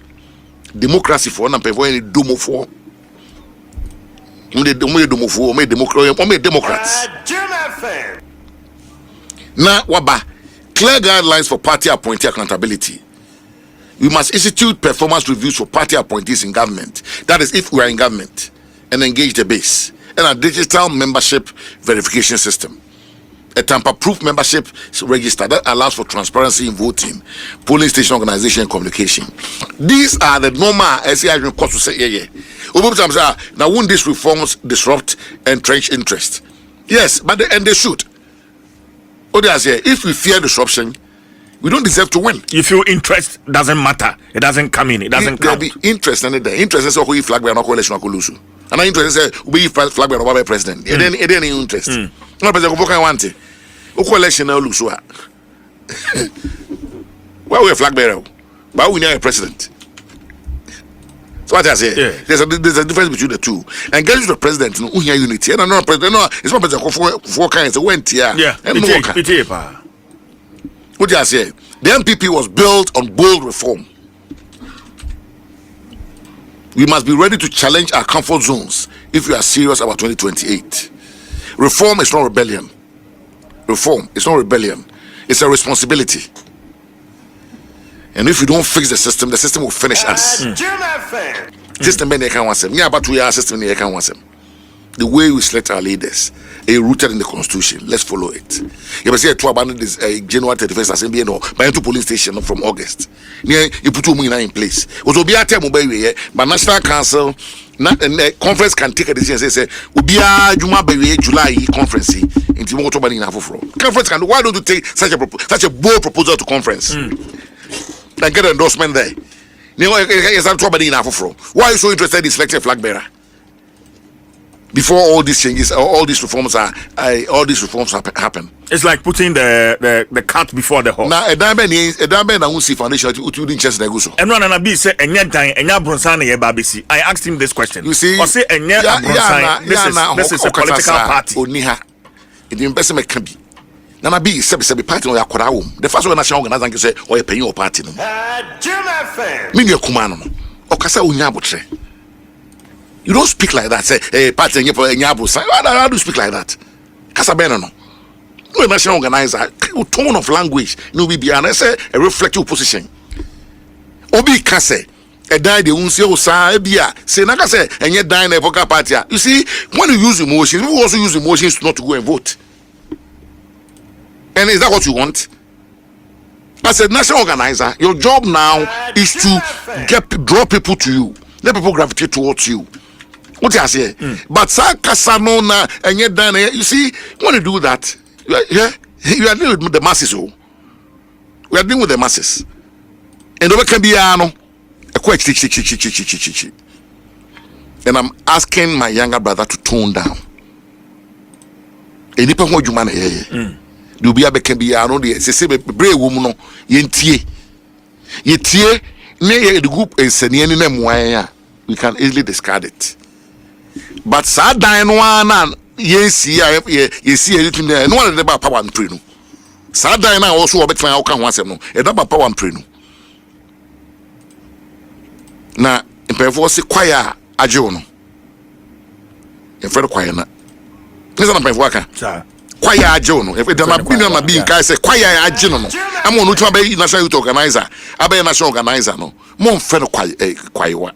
Speaker 1: democracy for na pevo any domo for. Democrats. Now waba clear guidelines for party appointee accountability. We must institute performance reviews for party appointees in government. That is, if we are in government, and engage the base. And a digital membership verification system. A tamper-proof membership register that allows for transparency in voting, polling station organization, and communication. These are the normal, as I cost to say, now won't these reforms disrupt entrenched interest? Yes, but and they should. What they say, if we fear disruption, we don't deserve to win.
Speaker 3: If your interest doesn't matter, it doesn't come in, it doesn't count.
Speaker 1: There be interest in it. Interest is who flag by no coalition or lose. And interest is we flag by no president. It ain't any interest. No president who want it. Who coalition now lose? Why we flag bearer? Why we need a president? So what I say, there's a difference between the two. And get to the president, no unity. And another president, no, it's not president for kinds. It went here.
Speaker 3: Yeah,
Speaker 1: What I say, the NPP was built on bold reform. We must be ready to challenge our comfort zones if we are serious about 2028. Reform is not rebellion. Reform is not rebellion. It's a responsibility. And if we don't fix the system will finish us. System they can't want them. Yeah, but we are system they can't want them. The way we select our leaders is rooted in the constitution. Let's follow it. You must say to abandon this January 31st assembly by two police station from August. You put two in place. Also be a time but National Council conference can take a decision and say Ubia Juma July conference in October in Afro. Conference can why don't you take such a bold proposal to conference? And get endorsement there. Why are you so interested in selecting a flag bearer? Before all these changes, all these reforms happen.
Speaker 3: It's like putting the cart before the horse.
Speaker 1: Now, a diamond won't see foundation to didn't chest negotiation.
Speaker 3: And one and be say babisi. I asked him this question.
Speaker 1: You see,
Speaker 3: or say this is a political party.
Speaker 1: Oniha, it investment can be. Nana be sebi party no yakora wom. The first one national organizer say or pay your party no. Me kumano no. Okasa onya abotre. You don't speak like that. Say, hey, party how do you speak like that? Kasabeno no. No national organizer, tone of language, no be and I say a reflective position. Obi kase, a die the unse osa ebia. Say naka say and yet die in a poker party. You see, when you use emotions, you also use emotions not to go and vote. And is that what you want? As a national organizer, your job now is to draw people to you. Let people gravitate towards you. What you say? But Kasano na and yet done. You see, when you do that, you are dealing with the masses. Oh, we are dealing with the masses, and over can be a quite. And I'm asking my younger brother to tone down. Any person you man here, you be able to be around the say brave woman no yentie near the group is any name why we can easily discard it. But sad dying one yes, yes, anything there. No one about power and prenu. Sad dying also a bit my outcome once no. A double power and prenu. Now, in perforce choir ajono. In front of choir na. Listen to my worker. Choir ajono. If it not opinion na being guy say choir ajono. I'm on to be national youth organizer. I be national organizer no. More friend of choir.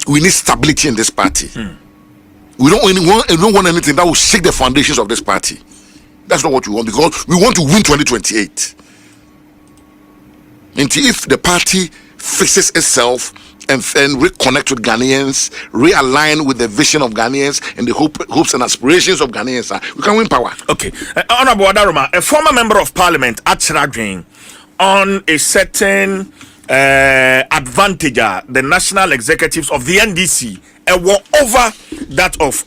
Speaker 1: We need stability in this party. We don't want anything that will shake the foundations of this party. That's not what we want, because we want to win 2028. And if the party fixes itself and reconnect with Ghanaians, realign with the vision of Ghanaians and the hopes and aspirations of Ghanaians, we can win power.
Speaker 3: Okay. Honorable Adaroma, a former member of parliament at Chiragwin, on a certain advantage, the national executives of the NDC were over that of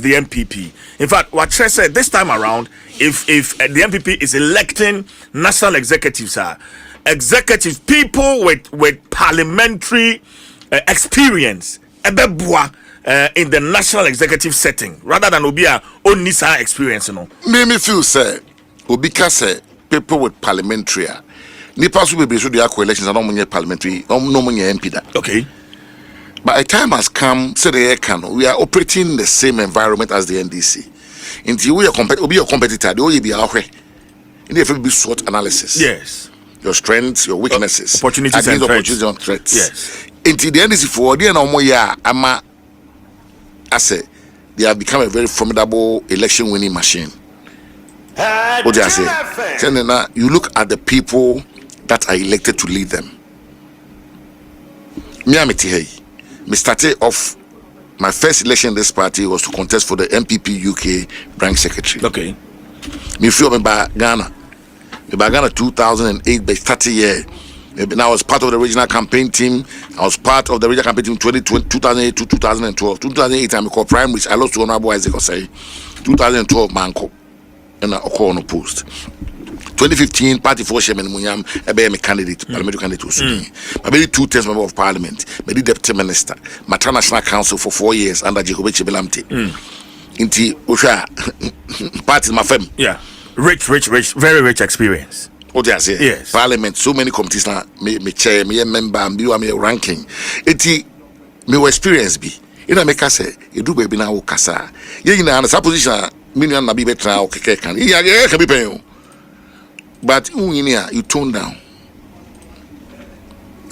Speaker 3: the NPP. In fact, what Che said this time around, if the NPP is electing national executives, executive people with parliamentary experience, in the national executive setting, rather than Obia own Nisa experience, you know.
Speaker 1: Me feel say Obika say people with parliamentary. Nipas will be so the elections are not parliamentary, no MP that.
Speaker 3: Okay.
Speaker 1: But a time has come, say the can we are operating in the same environment as the NDC. Until we are be your competitor, the only be our way. In the be SWOT analysis.
Speaker 3: Yes.
Speaker 1: Your strengths, your weaknesses,
Speaker 3: opportunities and
Speaker 1: threats.
Speaker 3: Yes.
Speaker 1: Until the NDC for the no more year, I say they have become a very formidable election winning machine. What do I say? You look at the people that are elected to lead them. Me started off my first election in this party was to contest for the NPP UK branch secretary.
Speaker 3: Okay.
Speaker 1: Me feel me by Ghana. Me by Ghana 2008 by 30 years. I was part of the regional campaign team. I was part of the regional campaign team 2008 to 2012. 2008 I called primaries. I lost to Honorable Isaac Osei. 2012 Manko. And I call on a post. 2015 party for Shemin Munyam, a candidate, parliamentary candidate was I made 2 terms member of parliament, made deputy minister, Matra National Council for 4 years under Jacob Belamte. Inti Usha party my fam.
Speaker 3: Yeah. Rich, very rich experience.
Speaker 1: What do I say?
Speaker 3: Yes.
Speaker 1: Parliament, so many committees now, me chair, me member, me ranking. Eti me experience be. Ina make us say, you do baby now kasa. You know, the position million na be better okay can. Yeah, can be paying. But you tone down.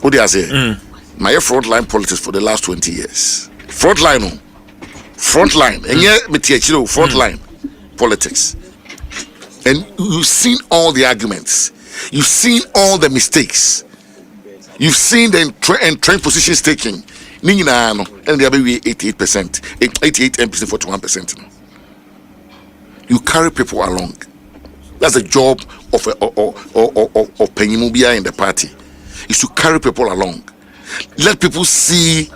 Speaker 1: What do I say? My frontline politics for the last 20 years. Frontline. And yeah, frontline politics. And you've seen all the arguments. You've seen all the mistakes. You've seen the entrenched positions taken. And they are 88%, 88 MPs, 41%. You carry people along. That's the job of Penyimubia in the party, is to carry people along. Let people see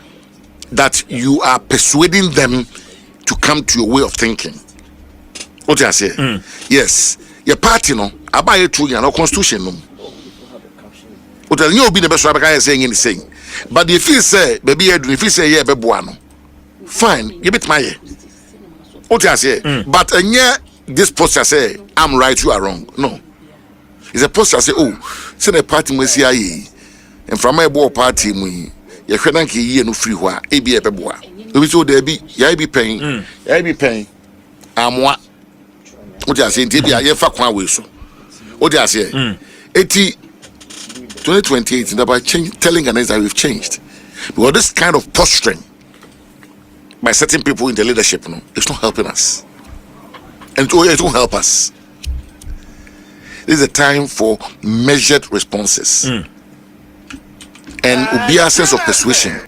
Speaker 1: that you are persuading them to come to your way of thinking. What do I say? Yes, your party no, about it through your constitution no. What you be the best rabbi saying anything. But if you say, baby, if you say, yeah, bebuano, fine, you bit my. What do I say? But yeah, this poster say, I'm right, you are wrong. No. It's a poster say, oh, say the party must see, and from my board party, ye hwedan ke yie no free ho a e bi e beboa obi so there be ya be pen amwa o dia say ntie bia ye fa kwan we so o dia say 2028 about change telling us that we've changed because this kind of posturing by certain people in the leadership it's not helping us and it won't help us. This is a time for measured responses and Ubia's sense of persuasion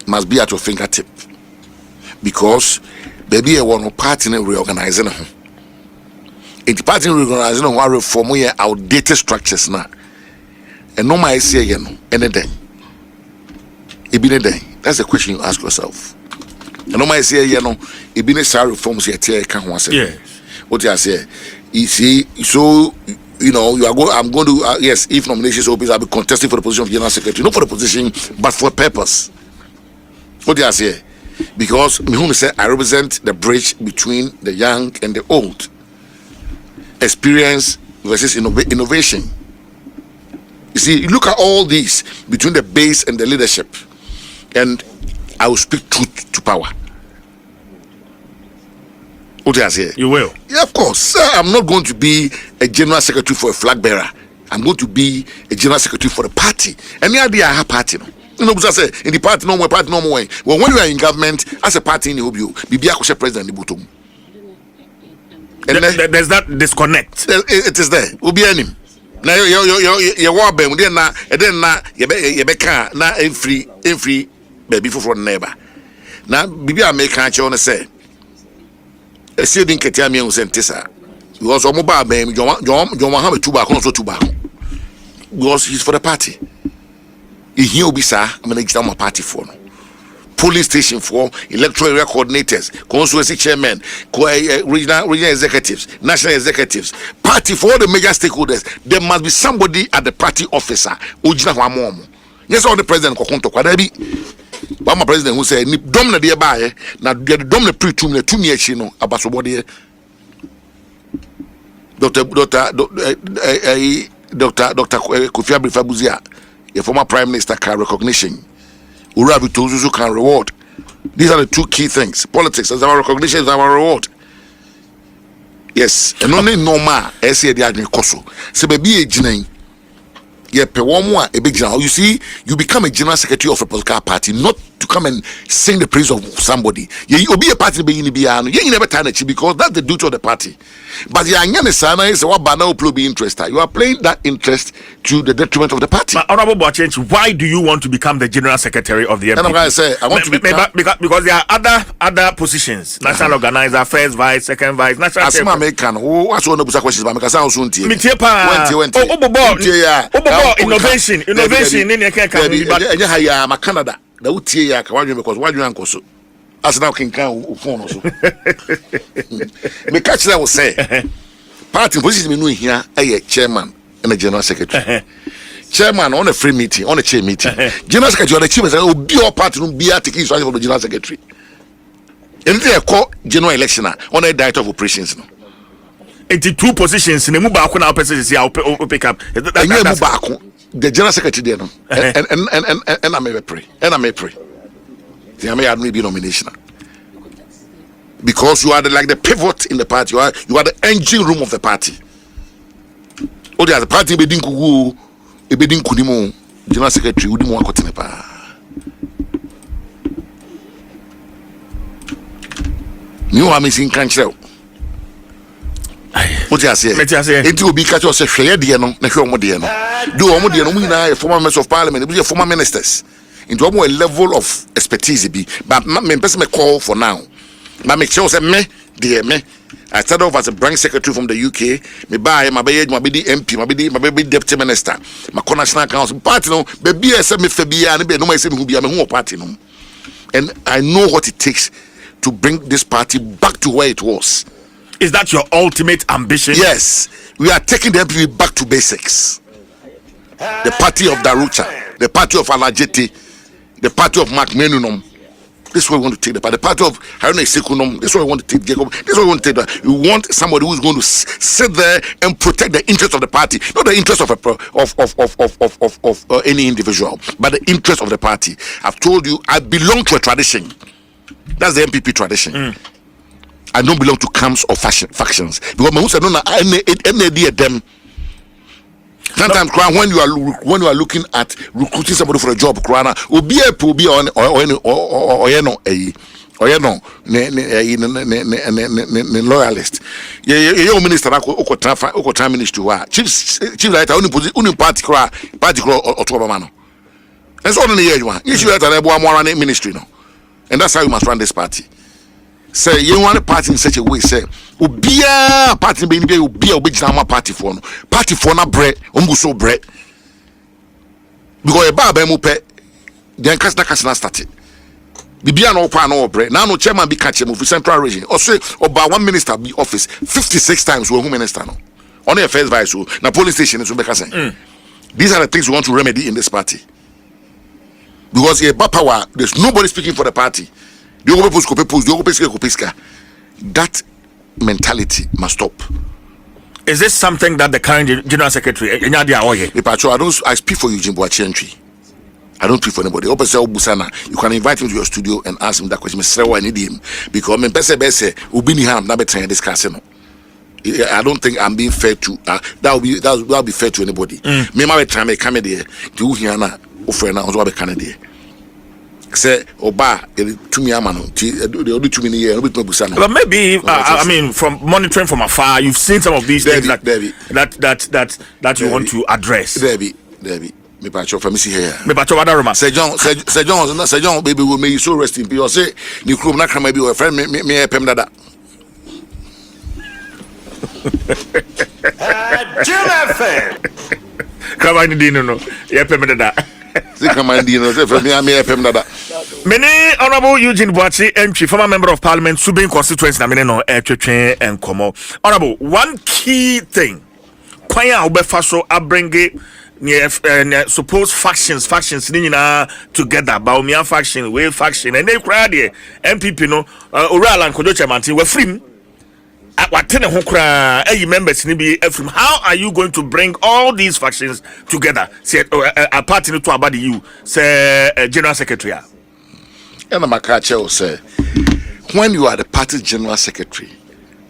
Speaker 1: must be at your fingertip because baby I want to party in reorganizing the party reorganizing one reform we outdated structures now and no my say anything it be day. That's the question you ask yourself. And no my say it be necessary reforms yet can one say
Speaker 3: yes.
Speaker 1: What I say you see so you know you are going I'm going to yes if nominations open I'll be contesting for the position of general secretary not for the position but for a purpose. What do I say? Because me say I represent the bridge between the young and the old. Experience versus innovation. You see, you look at all these between the base and the leadership, and I will speak truth to power. What do I say?
Speaker 3: You will.
Speaker 1: Yeah, of course. Sir, I'm not going to be a general secretary for a flag bearer. I'm going to be a general secretary for the party. Any idea I have party? No? You know, because I say in the party no more, party no more. Well, when you are in government as a party in the Hobio, Bibia Koshe president in the Butum. And
Speaker 3: there's that disconnect.
Speaker 1: It is there. Ubi him. Now you war them. Then na you beka na every baby for neighbor. Now Bibia make can't you say. A student can tell me who sent this. You also mobile baby. You want have a tobacco also tobacco. Because he's for the party. He will be sir. I'm gonna get my party for no. Polling station for electoral area coordinators, constituency chairmen, regional executives, national executives, party for all the major stakeholders. There must be somebody at the party officer. Yes, all the president kokonto kwa debi. But my president who say ni dom na de ba ye na de dom na pretum na tumi achi no abasobode. Dr. Kofi Abifabuzia, a former prime minister, can recognition. Urabi Tozuzu can reward. These are the two key things. Politics is our recognition, is our reward. Yes, and only normal. I say the agri koso. So baby, yeah, you see, you become a general secretary of a political party, not to come and sing the praise of somebody. You'll be a party being in Biano. You never turn it because that's the duty of the party. But the Sana is what Bana will be interested. You are playing that interest to the detriment of the party.
Speaker 3: But Honorable Boakye, why do you want to become the general secretary of the NPP?
Speaker 1: And I'm going to say, I want to become
Speaker 3: because there are other positions. National organizer, first vice, second vice, national.
Speaker 1: As my American, what's one of the questions? Because I was on TV.
Speaker 3: Innovation in the
Speaker 1: Canada. The UTA Kawaii because why do you uncle so? As now can phone also. Me catch that will say party position me here a chairman and a general secretary. Chairman on a free meeting, on a chair meeting. General secretary on the chief will be your party no be taking for the general secretary. And they call general election on a director of operations.
Speaker 3: 82 positions in the Mubako now person is here pick up.
Speaker 1: The general secretary there no. And I may pray. And I may pray. I may have maybe nomination. Because you are like the pivot in the party. You are the engine room of the party. Oh, the party bedin kugu, bedin kunimo, general secretary udi mo akotene pa. Ni o amazing kanchel. What you say? It will be catch us a share dear no, na hwe omo de no. Do omo de no mu na former members of parliament, be former ministers. Into a level of expertise be, but me person me call for now. But make sure say me dear me. I started off as a branch secretary from the UK. Me buy my be the MP, my be deputy minister, my national council party no. Baby I say me febia and be no say me who be me who party no. And I know what it takes to bring this party back to where it was.
Speaker 3: Is that your ultimate ambition?
Speaker 1: Yes. We are taking the MPP back to basics. The party of Darucha, the party of Alajete, the party of Mark Menunum. This is what we want to take the party of Haruna Sekunom. This is what we want to take Jacob. This is what we want to take. We want somebody who is going to sit there and protect the interest of the party, not the interest of any individual, but the interest of the party. I've told you, I belong to a tradition. That's the NPP tradition. I don't belong to camps or factions because my said no, any them. Sometimes when you are looking at recruiting somebody for a job, Krana will be a loyalist. Your minister time ministry chief writer only party or Tobamano. That's all in the year you want. You should write a ministry no, and that's how you must run this party. Say you want a party in such a way, say Ubia party being be a big party for no bread, umbuso bread. Because a baba mupe, then Casna started. Bibia no pan or bread. Now no chairman be catching for central region. Or say about one minister be office 56 times with minister no. Only a first vice na police station is Ubeka. These are the things we want to remedy in this party. Because a power, there's nobody speaking for the party. That mentality must stop.
Speaker 3: Is this something that the current General Secretary
Speaker 1: I speak for Eugene Boakye Antwi. I don't speak for anybody. You can invite him to your studio and ask him that question. I need him because I don't think I'm being fair to that will be fair to anybody. Me my time come there to hear na offer na also be Canada. Say oba to me amano the other 2 years
Speaker 3: but maybe I mean from monitoring from afar you've seen some of these things that you want to address.
Speaker 1: Debbie me pacho from see here
Speaker 3: me pacho wada Roma
Speaker 1: say John baby will may you so rest in peace say ni krom na kra be friend me pem dada
Speaker 3: come on dino no ye pem dada.
Speaker 1: Many
Speaker 3: Honorable Eugene Boakye Antwi, former member of Parliament, Subin constituency, and Como. Honorable, one key thing, Kwaya Obefaso Abrenge, suppose factions together, Baumia faction, Wave faction, and they cried here, NPP, no, Oral and Kodocha Manti were free. Members how are you going to bring all these factions together? Say a party to about you, say General Secretary.
Speaker 1: And Makache say when you are the party General Secretary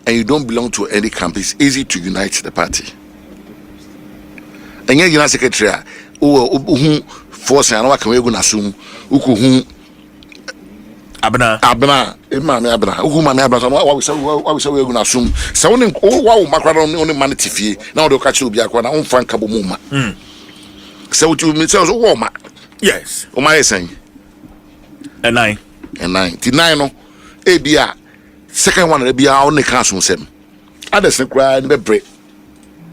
Speaker 1: and you don't belong to any camp, it's easy to unite the party. And General Secretary who force and what can we go assume who
Speaker 3: Abna
Speaker 1: Mami Abna who Mami Abna what we say we're gonna assume so only macron only manity fee now they'll catch you be a corner on Frank Kabumuma. So to me tells warmer.
Speaker 3: Yes.
Speaker 1: O my saying
Speaker 3: and 9
Speaker 1: no ABR second one be our only council sem. Others cry the break.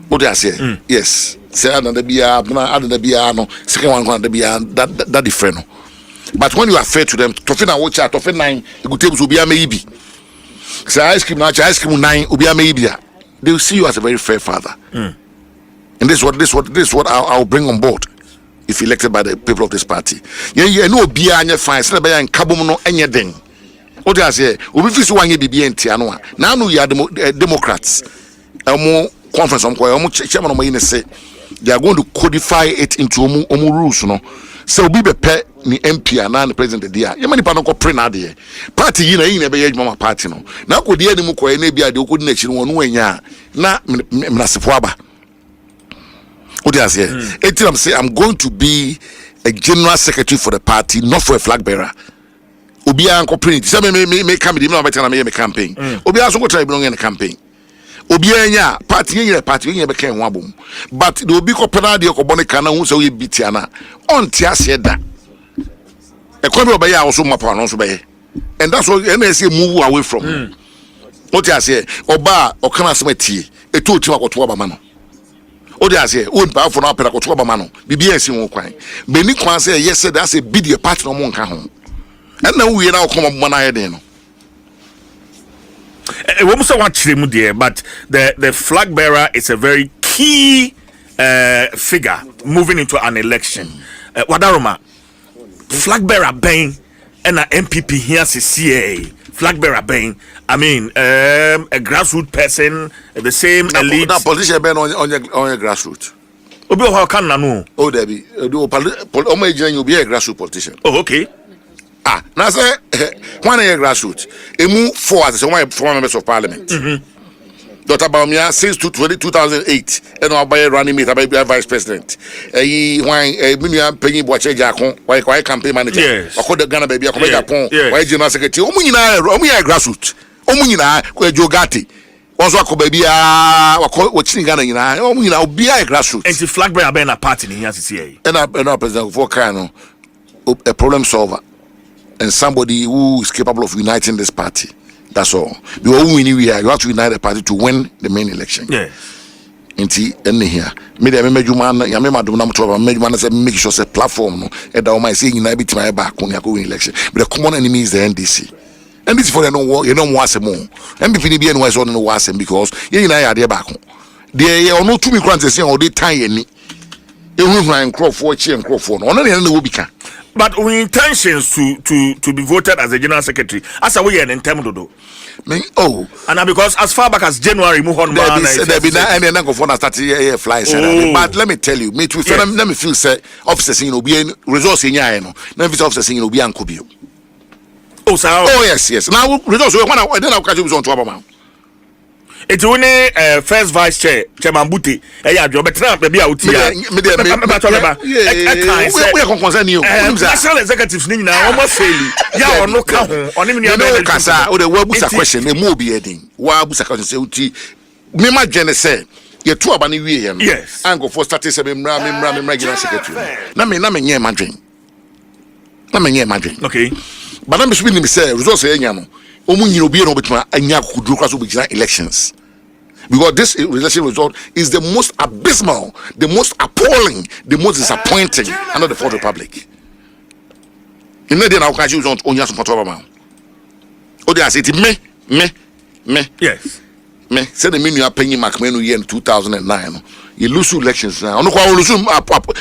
Speaker 1: What do I say? Yes. Say another be another be no second one going to be that different. But when you are fair to them, Tofina watch out, Tofina 9, the good tables will be a maybe. Say ice cream 9 will be a maybe. They will see you as a very fair father. And this is what I'll bring on board if elected by the people of this party. Yeah, no be anya fine, say and kabum no anything. What I say, we feel so anya be and Tianoa. Now you are the Democrats. More conference on chairman of my say they are going to codify it into omu rules, no. So be pay ni MP and the president there. You many pa no ko pre na de. Party yi na be mama party no. Na ko de animu ko na bia de ko na chi no no anya na mnasefo aba. What do I say? I'm saying I'm going to be a general secretary for the party, not for a flag bearer. Obi an ko print. Say me campaign, me better na me campaign. Obi an so go try belong in the campaign. Obi anya party nya be kan ho abom. But the obi ko pena de ko bonika na hu so ye bitiana. On tia se da. E ko be obey also mapa no so be. And that's what NSA move away from. What I say, oba okana asematie, eto otima koto obama no. What I say, won pa for na pera koto obama no. Bibia si won kwan. Beni kwan say yes that's a bid your party no mo nka ho. And now we now come up na yede no.
Speaker 3: But the flag bearer is a very key figure moving into an election. Wadaroma, flag bearer bang and a NPP here CA flag bearer being, I mean, a grassroots person, the same elite.
Speaker 1: Now politician ben on your grassroots.
Speaker 3: Obi how can no?
Speaker 1: Oh, Debbie, do you'll be a grassroots politician.
Speaker 3: Oh, okay.
Speaker 1: Now say one year grassroots. A move forward as one former members of parliament. Dr. Baumia since 2008, and I'll buy a running mate, I'll be a vice president. A million penny watch a jackon, why campaign manager,
Speaker 3: yes.
Speaker 1: Or call the Ghana baby, a Japan, why general secretary, Omina grassroots, Omina, Jogati. Also, I could be watching Ghana, Omina, be a grassroots.
Speaker 3: And the flag bearer being a party in here CA.
Speaker 1: And I president for Kano, a problem solver, and somebody who is capable of uniting this party. That's all. You have to unite the party to win the main election.
Speaker 3: Yeah.
Speaker 1: Inti here. Me de me juma ya me madum na mto me juma na say make sure say platform no e da o my say unite bit my back on win election. But the common enemy is the NDC. NDC for no war, you know mo asem. MPP ni be no wise on no asem because you unite ya de back. Dey ono tumi kran say o dey tan ye ni. E hu hwan crofo chi crofo no. Ono ne na wo bi ka.
Speaker 3: But we intentions to be voted as a general secretary. As a way an term do. And because as far back as January, move on.
Speaker 1: There be na any go for start fly. But let me tell you, me too. Let me feel say officers in be resource in ya no. Na visa officers in be ankobio.
Speaker 3: Oh sir.
Speaker 1: Oh yes. Now resource when I then I catch you on to about.
Speaker 3: It's only first vice chairman Buti. Yeah, job better be out here.
Speaker 1: We are concerned you.
Speaker 3: National executives ni na almost fail. Yeah, or no count. On him
Speaker 1: no kasa o the we busa question e mo be heading. Wa busa question say uti me ma gene say ye two aba ni wie ye no.
Speaker 3: Yes.
Speaker 1: Ango for start say me mra general secretary. Na me nye madwen. Na me nye madwen.
Speaker 3: Okay.
Speaker 1: But na me so be say resource e nya no. Omunyina obi no betuma anya kuduru kwaso be elections. Because this election result is the most abysmal, the most appalling, the most disappointing under the Fourth Republic. In the day now, can you on your support of a oh, they are saying me.
Speaker 3: Yes.
Speaker 1: Me. Say the menu are paying McMahon year in 2009. You lose elections now. On the lose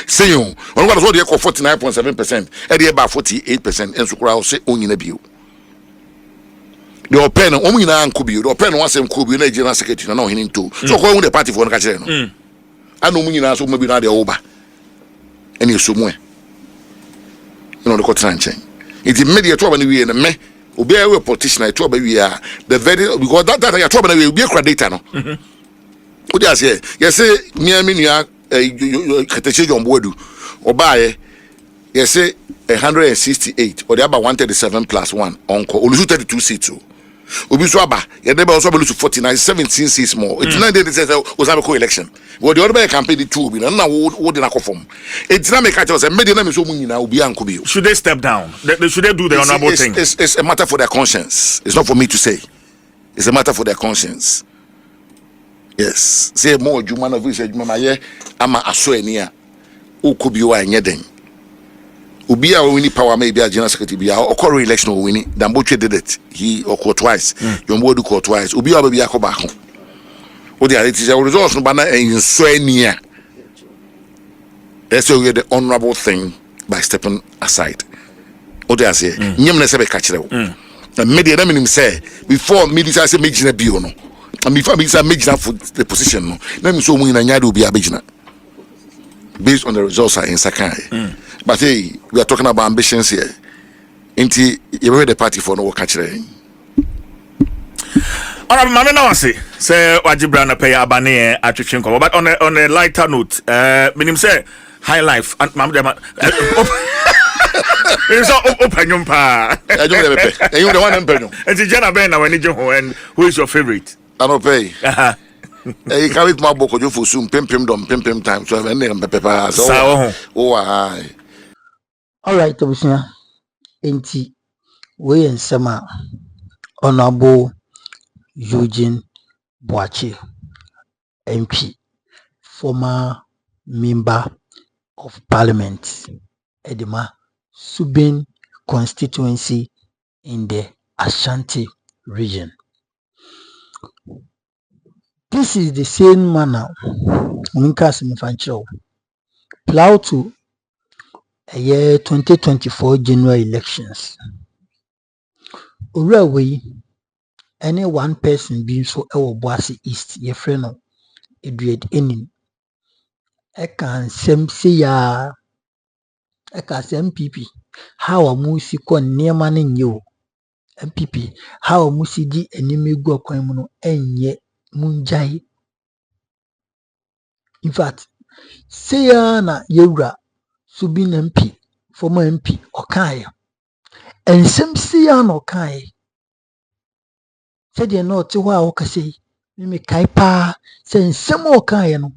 Speaker 1: say you. On what they call 49.7%. At the about 48%. And so crowd say only a view. The open only na nkubi the open one same kubi na general secretary na no hinin to so ko the party for no ka kire no anu mu nyina so maybe na de oba ene so mu e no the cotton chain it immediate to ba na wie na me obi a politician to ba wie a the very because that ya to ba na wie obi akra data no o dey say yes me nua keteche John Boadu oba ye yes 168 or the about 137 plus 1 onko olusu 32 seats. Obi so aba ye dey be also be lose 49 17 seats more. It's not they say was have a co-election. But the other campaign the two be na wo dey na conform. It's not make us say media na me so mu nyina obi anko bi.
Speaker 3: Should they step down? Should they do the honorable thing?
Speaker 1: It's a matter for their conscience. It's not for me to say. It's a matter for their conscience. Yes. Say more juma na visa juma ma ye ama aso eni a okobi wa enye den. Ubia winning power maybe a general secretary be or election or winning. Damboche did it. He occurred twice. John Boadu called twice. Ubia baby a back home. Oh, the it is a resource no banner and so near. That's why the honorable thing by stepping aside. Oh, they say, Nyamna sebe catch them. And media them him say before media say make na bio no. And before media make for the position no. Let me so win and yadu be a bejina. Based on the results are in Sakai. But hey, we are talking about ambitions here. Inti, you ready the party for no work actually.
Speaker 3: Alright, mama now say Wajibra na pay abane atwetwenko. But on a lighter note, minim say high life and mama dem it's open yum pa.
Speaker 1: I don't have a pay. You the one empenyo.
Speaker 3: And the Jana Ben na when you and who is your favorite?
Speaker 1: I don't pay. You carry my book you for soon pim time so when them pepper so oh
Speaker 2: all right obusia enti we ensema honorable Eugene Boakye MP, former member of parliament Edema Subin constituency in the Ashanti region. This is the same manner plow to a year 2024 general elections. owura wei any one person being so Boise East ye friend no Edward Enim can sem say ya eka say MPP how amusi kon niema ne nye MPP how amusi di enim egu akwan mu no enye munjai. In fact say ya na yewura Subin MP former MP okaye ensem say ya na okaye said you know to wa okase me kai pa say ensem okaye no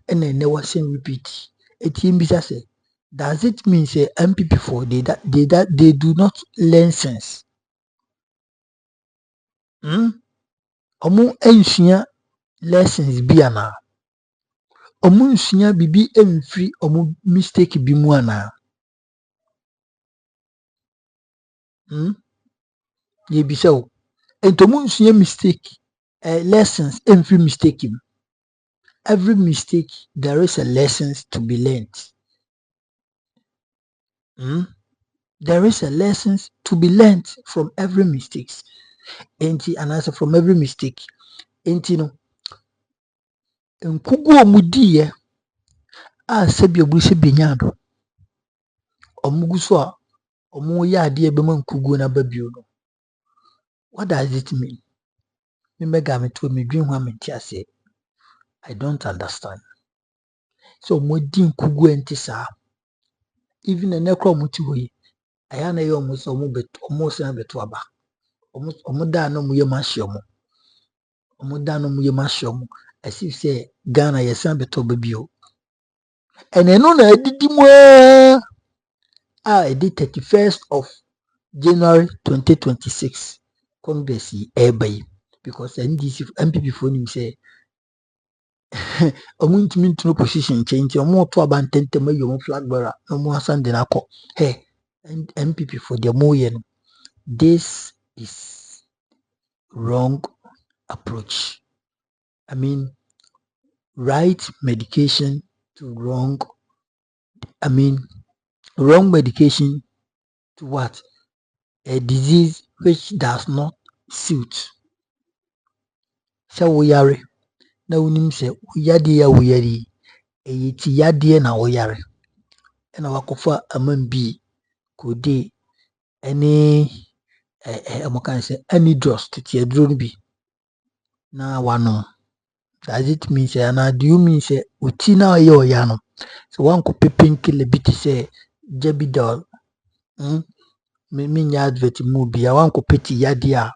Speaker 2: ene ne wasen repeat etim bisa say does it mean say MPP for they do not learn sense? Omu ensua lessons bi ana omu nsua bibi emfiri omu mistake bi mu ana ye bisa o entomu nsua mistake lessons emfiri mistake mu. Every mistake there is a lessons to be learned. There is a lessons to be learned from every mistakes. Enti and also from every mistake. Enti no nkugu omudiye a sebi obuse benyado. Omuguso a omu ya ade be man nkugu na babio no. What does it mean? Me mega me to me dream wa me say I don't understand. So mo di nkugu enti sa even the nekro muti hoyi aya na ye omo so omo se na beto aba. Omo da no mu ye mahye omo. Omo da no mu ye mahye omo. As if say Ghana ye san beto babio. And eno na adidi mo the 31st of January 2026 Congress ebe because NDC MPP for him say omuntimi ntino position change omo to abantentem ayo flag bearer no mo asan de nakọ hey MPP for the moye no. This is wrong approach. I mean right medication to wrong medication to what? A disease which does not suit. So we are na unim se uyade ya uyari eyiti yade na uyare na wakofa amambi kode any amokan se any drugs tete aduro bi na wano. Does it mean say na do you mean say uti na ye oya no so one ko painkiller bi te say jabidol me nya advert mu bi a one ko peti yade a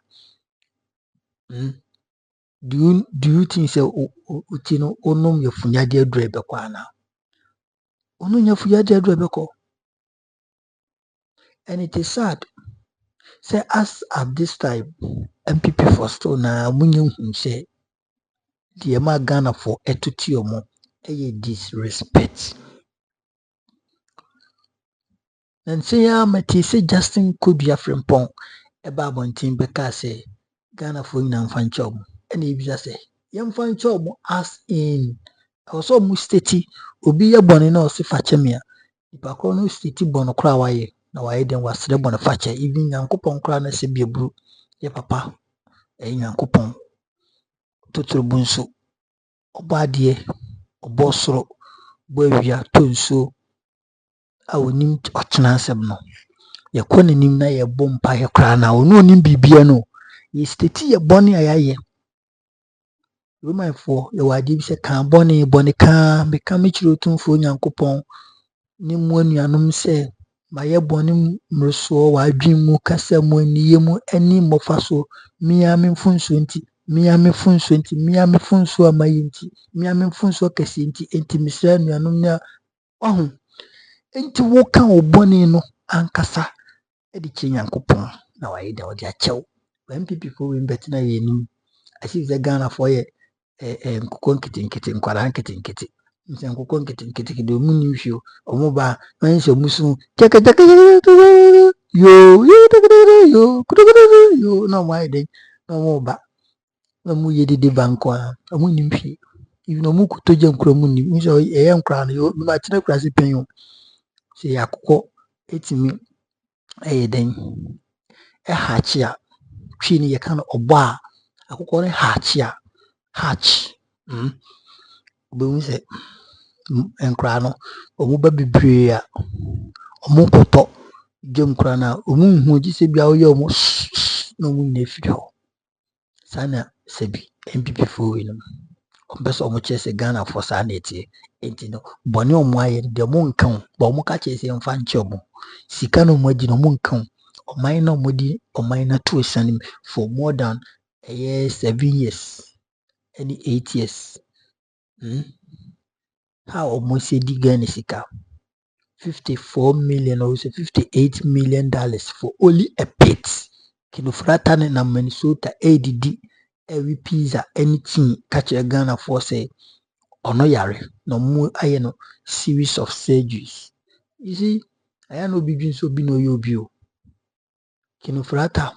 Speaker 2: do you think say uti no onom ye funyade aduro be kwa na onu nya funyade aduro be ko. And it is sad say as at this time MPP for still na munye hu say the ma Ghana for etuti omo disrespect. And say mati say Justin Kobia Frimpong eba abontin beka say Ghana for ina mfancha omo ena ebisa say ye mfancha omo as in also mu state obi ye bone na ose fachemia ipa ko no state bono kra waye na waye den wasre bono fache even Nyankopon kra na se biebru ye papa Nyankopon totoro bunso obade obosoro boawia tonso a onim otena asem no ye kone nim na ye bompa ye kra na onu onim bibia no ye state ye bone ayaye Roman for ye wadi bi se kan bone kan me kan me chiro tumfo Nyankopon ni mu anuanom se ma ye bone mreso wadwin mu kasa mu aniye mu ani mofaso mia me mfunso nti mia me funso amayinti mia me funso kase nti misra anuanom na ohun enti wo kan obone no ankasa e di che Nyankopon na waye da odi achew MPP for we betina ye nim asi ze Ghana for ye nkukon kitinkiti nkwara nkitinkiti nse nkukon kitinkiti de mu ni hwio omo ba manso musu keke yo yo no my day no mo ba na mu ye didi banko a omo ni hwie even omo kutoje nkura mu ni nso nkura no yo ma tena kura se penyo se yakoko etimi den hachi a twi ni ye kan obo a akokɔ ne hatch obehu sɛ nkra no omu ba bebree a omu kɔtɔ gem kra na omu hu gi sɛ bia oyɛ omu na omu na efiri hɔ sana sɛ bi NPP fo we no ompɛsɛ omu kyerɛ sɛ Ghana fo saa na etie enti no bɔne omu ayɛ de omu nkan ba omu ka kyerɛ sɛ mfa nkyɛ omu sika no omu adi no omu nkan ɔman na omu di ɔman na to sanim for more than 7 years any 8 years how omu say di Ghana sika 54 million or so $58 million for only a pit. Kinofrata ne na Minnesota ADD every pizza anything catch a Ghana for say ono yare no mu aye no series of surgeries. You see, I no be so be no yobio. Kinofrata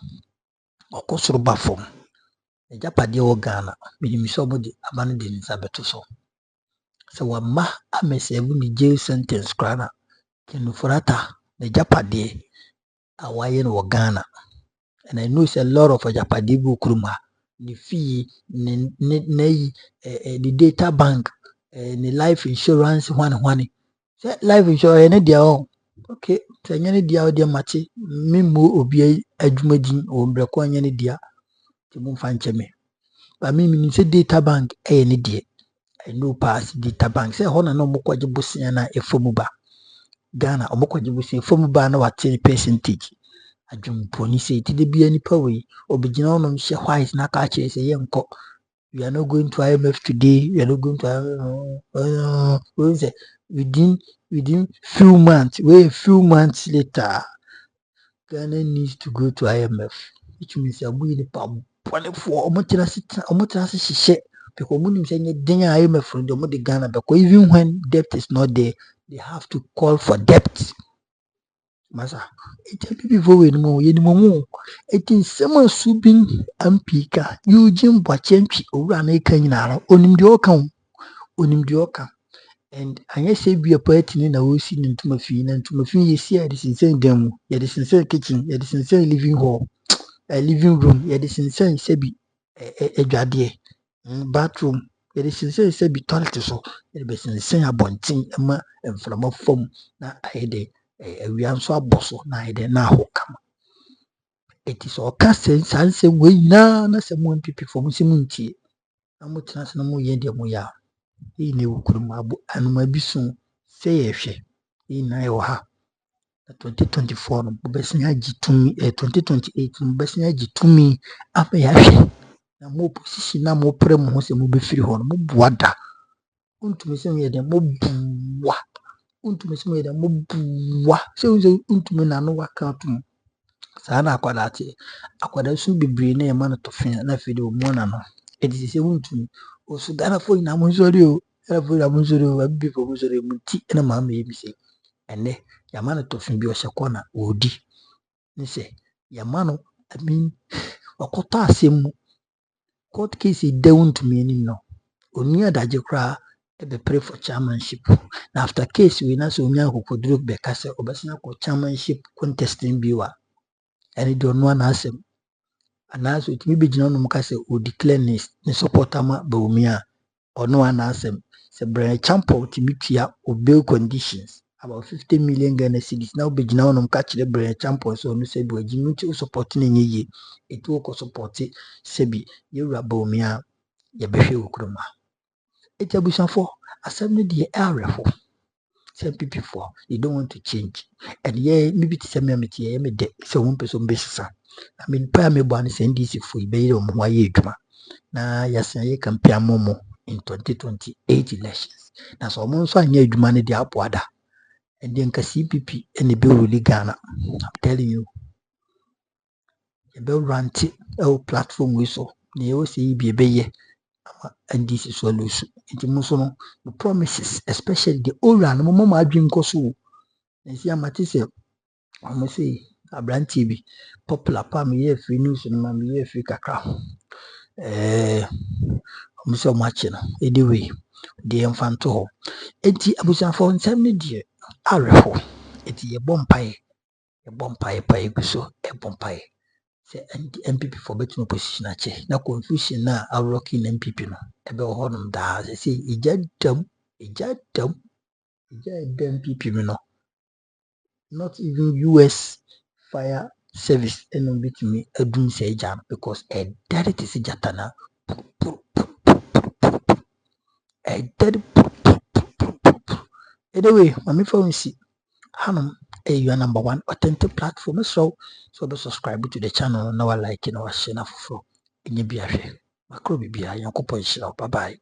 Speaker 2: okosoro bafom. E japade o Ghana minimiso mo di amane de nsabeto so. So wama amesevu ni jail sentence krana Kinofrata the japade awaye no Ghana. And I know it's a lot of japade bu kuruma. The fee, the data bank, the life insurance one. Say life insurance any dia on. Okay, say any dia o dia mate. Me mo obi adwumadin o mbreko any dia. Ti mo fanche me. But me say data bank any dia. I know pass data bank. Say ho na no mo kwaje bosia na efomu ba. Ghana omokwaje bosia efomu ba na wate percentage. Adwumponi say ti de bia nipa we obegina onom hye white na ka kire say yenko we are not going to IMF today, we are not going to within few months later Ghana needs to go to IMF, which means abu ni pa bone for omotra hye because omu nim say den IMF from the Ghana because even when debt is not there they have to call for debt. Masa, NPP for we no ye ni mo etin sema Subin MP ka Eugene Boakye Antwi owura na eka nyina onim de oka and anya say bia party ni na wo si ni ntuma fi ye si ya de sinsen dem ye de sinsen kitchen ye de sinsen living hall living room ye de sinsen se bi adwade bathroom ye de sinsen se bi toilet so ye de sinsen abonten ma mframa fom na ayede awia nso aboso na ayede na ahokama. It is all cast and say we na se mo NPP for musimunti na mo tena se na mo ye de mo ya e ne wukuruma abu anuma bisu say ehwe e na e ha 2024 no besin agitumi 2028 no besin agitumi apa ya hwe na mo position na mo pre mo ho se mo be firi ho no mo buada untumi se ye de mo buwa untumi se ye de mo buwa se untumi na no waka tum saa na akwada su bebree na ema no tofin na fe de omu na no edi se wuntumi osu Ghana fo na mo nsori o Ghana fo na mo nsori o abi fo mo nsori mu ti na ma ma ebi se ene yama no tofin bi o hye kona odi ni se yama no I mean wakota asem mu court case de wuntumi ni no oni adagye kra be pray for chairmanship na after case we na so onya akokoduro be ka se obesina ko chairmanship contesting biwa and it don't want asem anaso itimi begina no muka se o declare ni supporter ma Bawumia ono anasem se Brian Champol timi tua o bail conditions about 50 million Ghana cedis now begina no muka kire Brian Champol so no se bi agimi ti support na nyeye etu ko support se bi yewura Bawumia ye behwe okroma etiabusanfo asem no de arefo some people for they don't want to change and yeah maybe to some me de so one person basis I mean pa me bo an NDC for be o mo aye adwuma na yasan ye campaign momo in 2028 elections na so mo nso anya adwuma ne de apoada and then ka CPP and be really Ghana. I'm telling you e be ranti e platform we so na e o say be ye and this is solution nti mo so no the promises especially the old and mo ma adwin koso nsi amate se amo say abranti bi popular pa me ye free news no ma me ye free kakra mo so much no anyway the infanto ho enti abusan for nsem ne die areho enti ye bompae pa eguso e bompae say NPP for better opposition ache na confusion na awroki NPP no ebe ohonum da say ijadam NPP me no not even US fire service and bit me adum say jam because a daddy is jatana a daddy anyway mami phone see hanum you are number one authentic platform so be subscribe to the channel now like share na for any biahwe makro bibia yankopon shira bye bye.